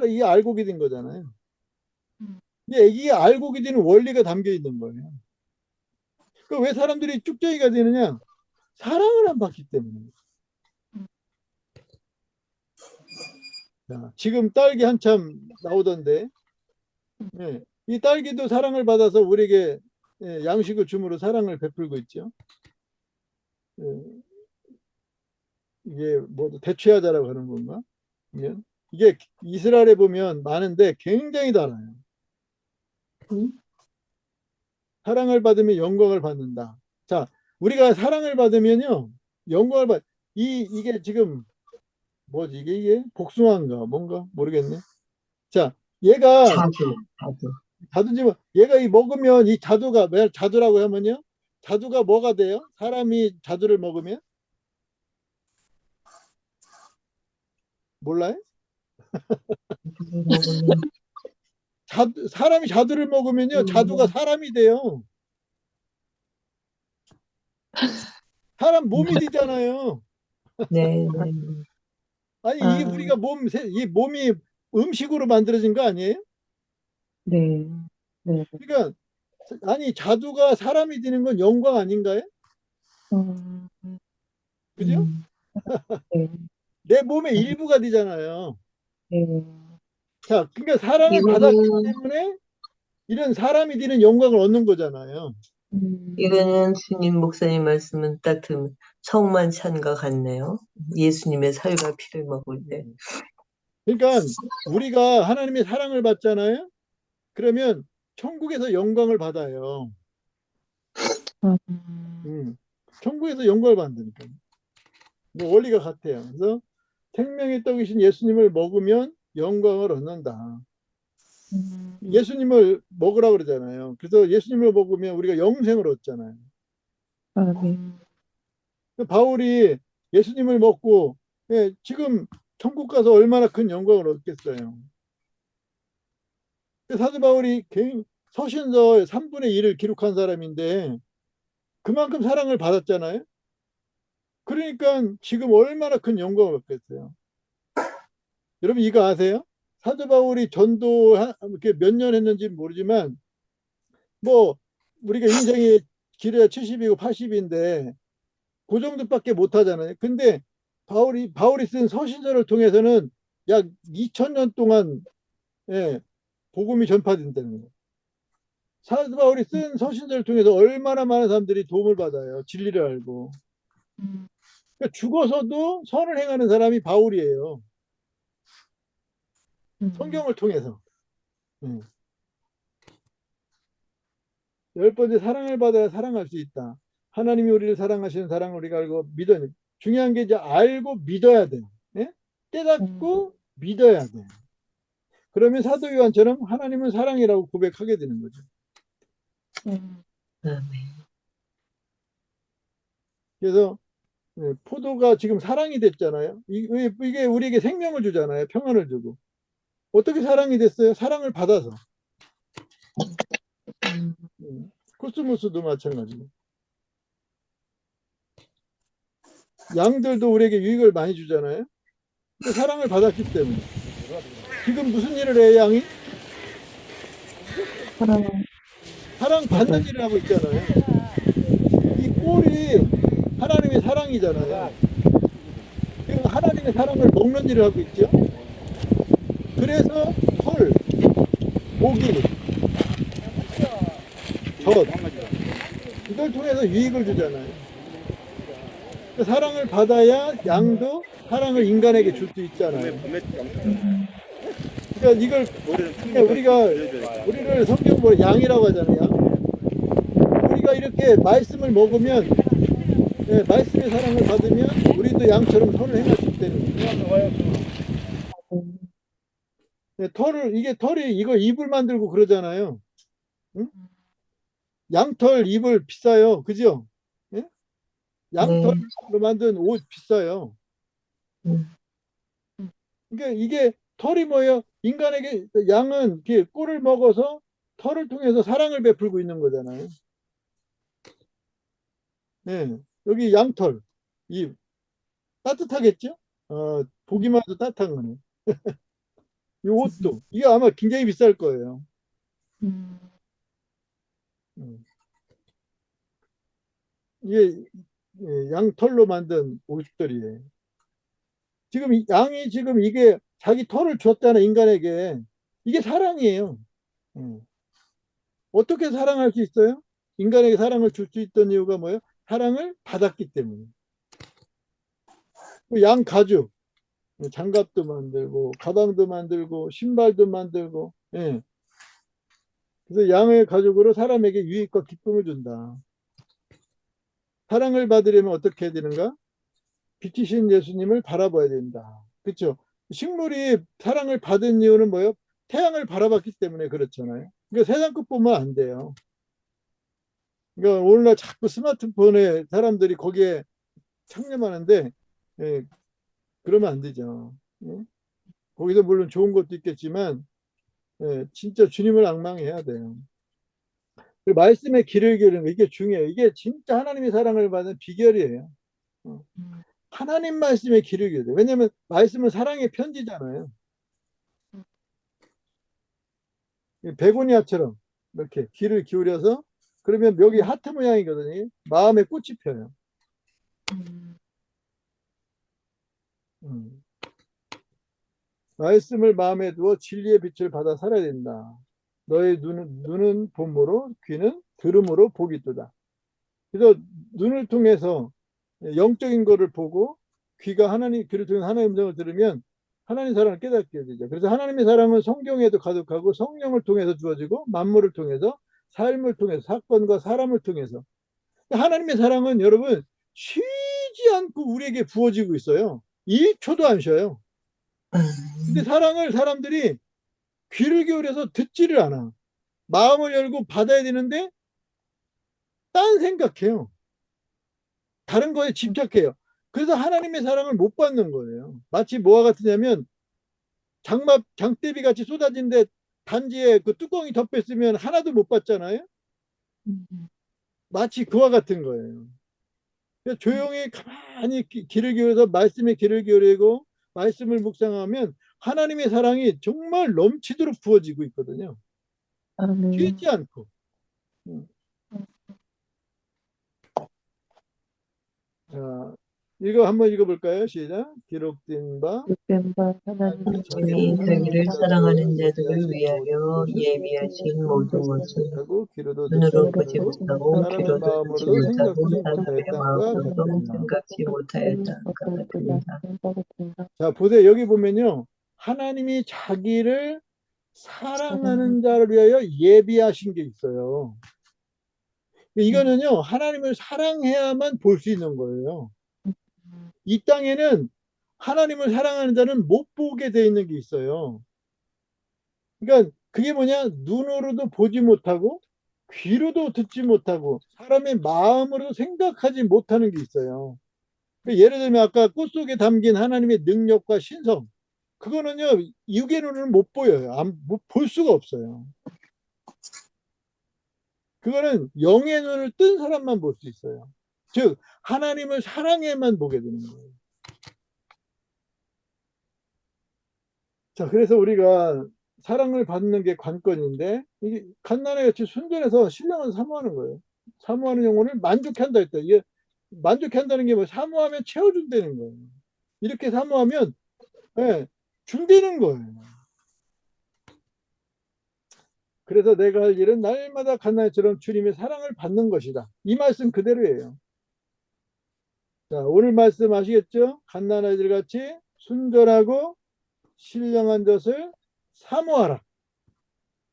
이 알곡이 된 거잖아요. 이 알곡이 되는 원리가 담겨 있는 거예요. 그 왜 사람들이 쭉저기가 되느냐? 사랑을 안 받기 때문에. 자, 지금 딸기 한참 나오던데, 이 딸기도 사랑을 받아서 우리에게 양식을 줌으로 사랑을 베풀고 있죠. 이게 뭐 대추야자라고 하는 건가? 이게 이스라엘에 보면 많은데 굉장히 달아요. 사랑을 받으면 영광을 받는다. 자, 우리가 사랑을 받으면요, 영광을 받. 이게 지금 뭐지? 이게 복숭아인가 뭔가 모르겠네. 자, 얘가 자두. 자두지 뭐 얘가 먹으면 이 자두가 왜 자두라고 하면요, 자두가 뭐가 돼요? 사람이 자두를 먹으면 몰라요? 사람이 자두를 먹으면요, 자두가 사람이 돼요. 사람 몸이 되잖아요. 네, 네. 아니 이게 우리가 이 몸이 음식으로 만들어진 거 아니에요? 네. 네. 그러니까 아니 자두가 사람이 되는 건 영광 아닌가요? 그죠? 네. 내 몸의 일부가 되잖아요. 네. 자, 그러니까 사랑을 받았기 때문에 이런 사람이 되는 영광을 얻는 거잖아요. 이거는 주님 목사님 말씀은 딱 들으면 성만찬과 같네요. 예수님의 살과 피를 먹을 때. 그러니까 우리가 하나님의 사랑을 받잖아요. 그러면 천국에서 영광을 받아요. 천국에서 영광을 받는다니까. 뭐 원리가 같아요. 그래서 생명의 떡이신 예수님을 먹으면 영광을 얻는다. 예수님을 먹으라 그러잖아요. 그래서 예수님을 먹으면 우리가 영생을 얻잖아요. 바울이 예수님을 먹고 지금 천국 가서 얼마나 큰 영광을 얻겠어요. 사도 바울이 서신서 3분의 1을 기록한 사람인데 그만큼 사랑을 받았잖아요. 그러니까 지금 얼마나 큰 영광을 얻겠어요. 여러분 이거 아세요? 사도 바울이 전도 몇 년 했는지 모르지만 뭐 우리가 인생에 길어야 70이고 80인데 그 정도밖에 못 하잖아요. 근데 바울이 쓴 서신서를 통해서는 약 2000년 동안 예, 복음이 전파된다는 거예요. 사도 바울이 쓴 서신서를 통해서 얼마나 많은 사람들이 도움을 받아요. 진리를 알고. 그러니까 죽어서도 선을 행하는 사람이 바울이에요. 성경을 통해서. 열 번째, 사랑을 받아야 사랑할 수 있다. 하나님이 우리를 사랑하시는 사랑을 우리가 알고 믿어야 돼. 중요한 게 이제 알고 믿어야 돼. 예? 깨닫고 믿어야 돼. 그러면 사도 요한처럼 하나님은 사랑이라고 고백하게 되는 거죠. 아멘. 그래서 포도가 지금 사랑이 됐잖아요. 이게 우리에게 생명을 주잖아요. 평안을 주고. 어떻게 사랑이 됐어요? 사랑을 받아서. 코스모스도 마찬가지고. 양들도 우리에게 유익을 많이 주잖아요. 근데 사랑을 받았기 때문에. 지금 무슨 일을 해, 양이? 사랑 받는 일을 하고 있잖아요. 이 꼴이 하나님의 사랑이잖아요. 지금 하나님의 사랑을 먹는 일을 하고 있죠. 그래서 털, 고기, 젖 이걸 통해서 유익을 주잖아요. 사랑을 받아야 양도 사랑을 인간에게 줄 수 있잖아요. 그러니까 이걸 우리를 성경으로 양이라고 하잖아요. 우리가 이렇게 말씀을 먹으면 말씀의 사랑을 받으면 우리도 양처럼 선을 행할 수 있다는 거예요. 털이 이거 이불 만들고 그러잖아요. 응? 양털 이불 비싸요. 그죠? 예? 양털로 만든 옷 비싸요. 그러니까 이게 털이 뭐예요? 인간에게 양은 꿀을 먹어서 털을 통해서 사랑을 베풀고 있는 거잖아요. 네, 여기 양털 이 따뜻하겠죠? 보기만 해도 따뜻한 거네. 이 옷도 이게 아마 굉장히 비쌀 거예요. 이게 양털로 만든 옷들이에요. 지금 양이 지금 이게 자기 털을 줬잖아 인간에게. 이게 사랑이에요. 어떻게 사랑할 수 있어요? 인간에게 사랑을 줄 수 있던 이유가 뭐예요? 사랑을 받았기 때문에. 양 가죽, 장갑도 만들고, 가방도 만들고, 신발도 만들고, 예. 그래서 양의 가죽으로 사람에게 유익과 기쁨을 준다. 사랑을 받으려면 어떻게 해야 되는가? 빛이신 예수님을 바라봐야 된다. 그렇죠? 식물이 사랑을 받은 이유는 뭐예요? 태양을 바라봤기 때문에 그렇잖아요. 그러니까 세상 것 보면 안 돼요. 그러니까 오늘날 자꾸 스마트폰에 사람들이 거기에 창념하는데 그러면 안 되죠. 거기서 물론 좋은 것도 있겠지만 진짜 주님을 앙망해야 돼요. 말씀의 길을 기르는 거 이게 중요해요. 이게 진짜 하나님의 사랑을 받는 비결이에요. 하나님 말씀의 길을 기르야 돼요. 왜냐하면 말씀은 사랑의 편지잖아요. 베고니아처럼 이렇게 귀를 기울여서 그러면 여기 하트 모양이거든요. 마음에 꽃이 펴요. 말씀을 마음에 두어 진리의 빛을 받아 살아야 된다. 너의 눈은 봄으로 귀는 들음으로 복이 있도다. 그래서 눈을 통해서 영적인 거를 보고 귀를 통해서 하나님의 음성을 들으면 하나님의 사랑을 깨닫게 되죠. 그래서 하나님의 사랑은 성경에도 가득하고 성령을 통해서 주어지고 만물을 통해서 삶을 통해서 사건과 사람을 통해서 하나님의 사랑은 여러분 쉬지 않고 우리에게 부어지고 있어요. 1초도 안 쉬어요. 근데 사랑을 사람들이 귀를 기울여서 듣지를 않아. 마음을 열고 받아야 되는데 딴 생각해요. 다른 거에 집착해요. 그래서 하나님의 사랑을 못 받는 거예요. 마치 뭐와 같으냐면 장대비 같이 쏟아진데 단지에 그 뚜껑이 덮여 있으면 하나도 못 받잖아요. 마치 그와 같은 거예요. 조용히 가만히 귀를 기울여서 말씀에 귀를 기울이고 말씀을 묵상하면 하나님의 사랑이 정말 넘치도록 부어지고 있거든요. 쉬지 않고. 자, 이거 한번 읽어볼까요? 시작. 기록된 바 바 하나님이 하나님이 자기를 사랑하는 자들을 위하여 예비하신 모든 것을 못하고 귀로도 눈으로 듣지 보지 못하고 못하고 사람의 귀로도 듣지 마음으로도 못하고 생각지 사람의 못하였다과 마음으로도 같으니라. 생각지 못하였다 같으니라. 자, 보세요. 여기 보면요. 하나님이 자기를 사랑하는 자를 위하여 예비하신 게 있어요. 이거는요, 하나님을 사랑해야만 볼 수 있는 거예요. 이 땅에는 하나님을 사랑하는 자는 못 보게 돼 있는 게 있어요. 그러니까 그게 뭐냐? 눈으로도 보지 못하고 귀로도 듣지 못하고 사람의 마음으로 생각하지 못하는 게 있어요. 그러니까 예를 들면 아까 꽃 속에 담긴 하나님의 능력과 신성, 그거는요 육의 눈으로는 못 보여요. 볼 수가 없어요. 그거는 영의 눈을 뜬 사람만 볼 수 있어요. 즉 하나님을 사랑해만 보게 되는 거예요. 자, 그래서 우리가 사랑을 받는 게 관건인데 이게 갓난아 같이 순전해서 신령을 사모하는 거예요. 사모하는 영혼을 만족해 한다 했다. 이게 만족해 한다는 게 뭐 사모하면 채워준다는 거예요. 이렇게 사모하면 예, 준다는 거예요. 그래서 내가 할 일은 날마다 갓난아처럼 주님의 사랑을 받는 것이다. 이 말씀 그대로예요. 자, 오늘 말씀 아시겠죠? 갓난아이들 같이 순전하고 신령한 것을 사모하라.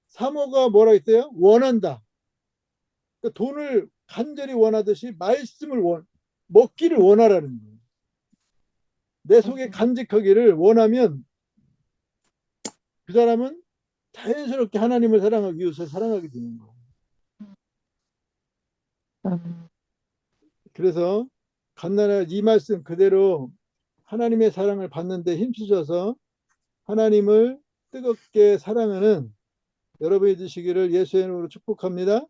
사모가 뭐라 했어요? 원한다. 그러니까 돈을 간절히 원하듯이 말씀을 먹기를 원하라는 거예요. 내 속에 간직하기를 원하면 그 사람은 자연스럽게 하나님을 사랑하기 위해서 사랑하게 되는 거예요. 그래서 갓난아 이 말씀 그대로 하나님의 사랑을 받는데 힘쓰셔서 하나님을 뜨겁게 사랑하는 여러분이 되시기를 예수의 이름으로 축복합니다.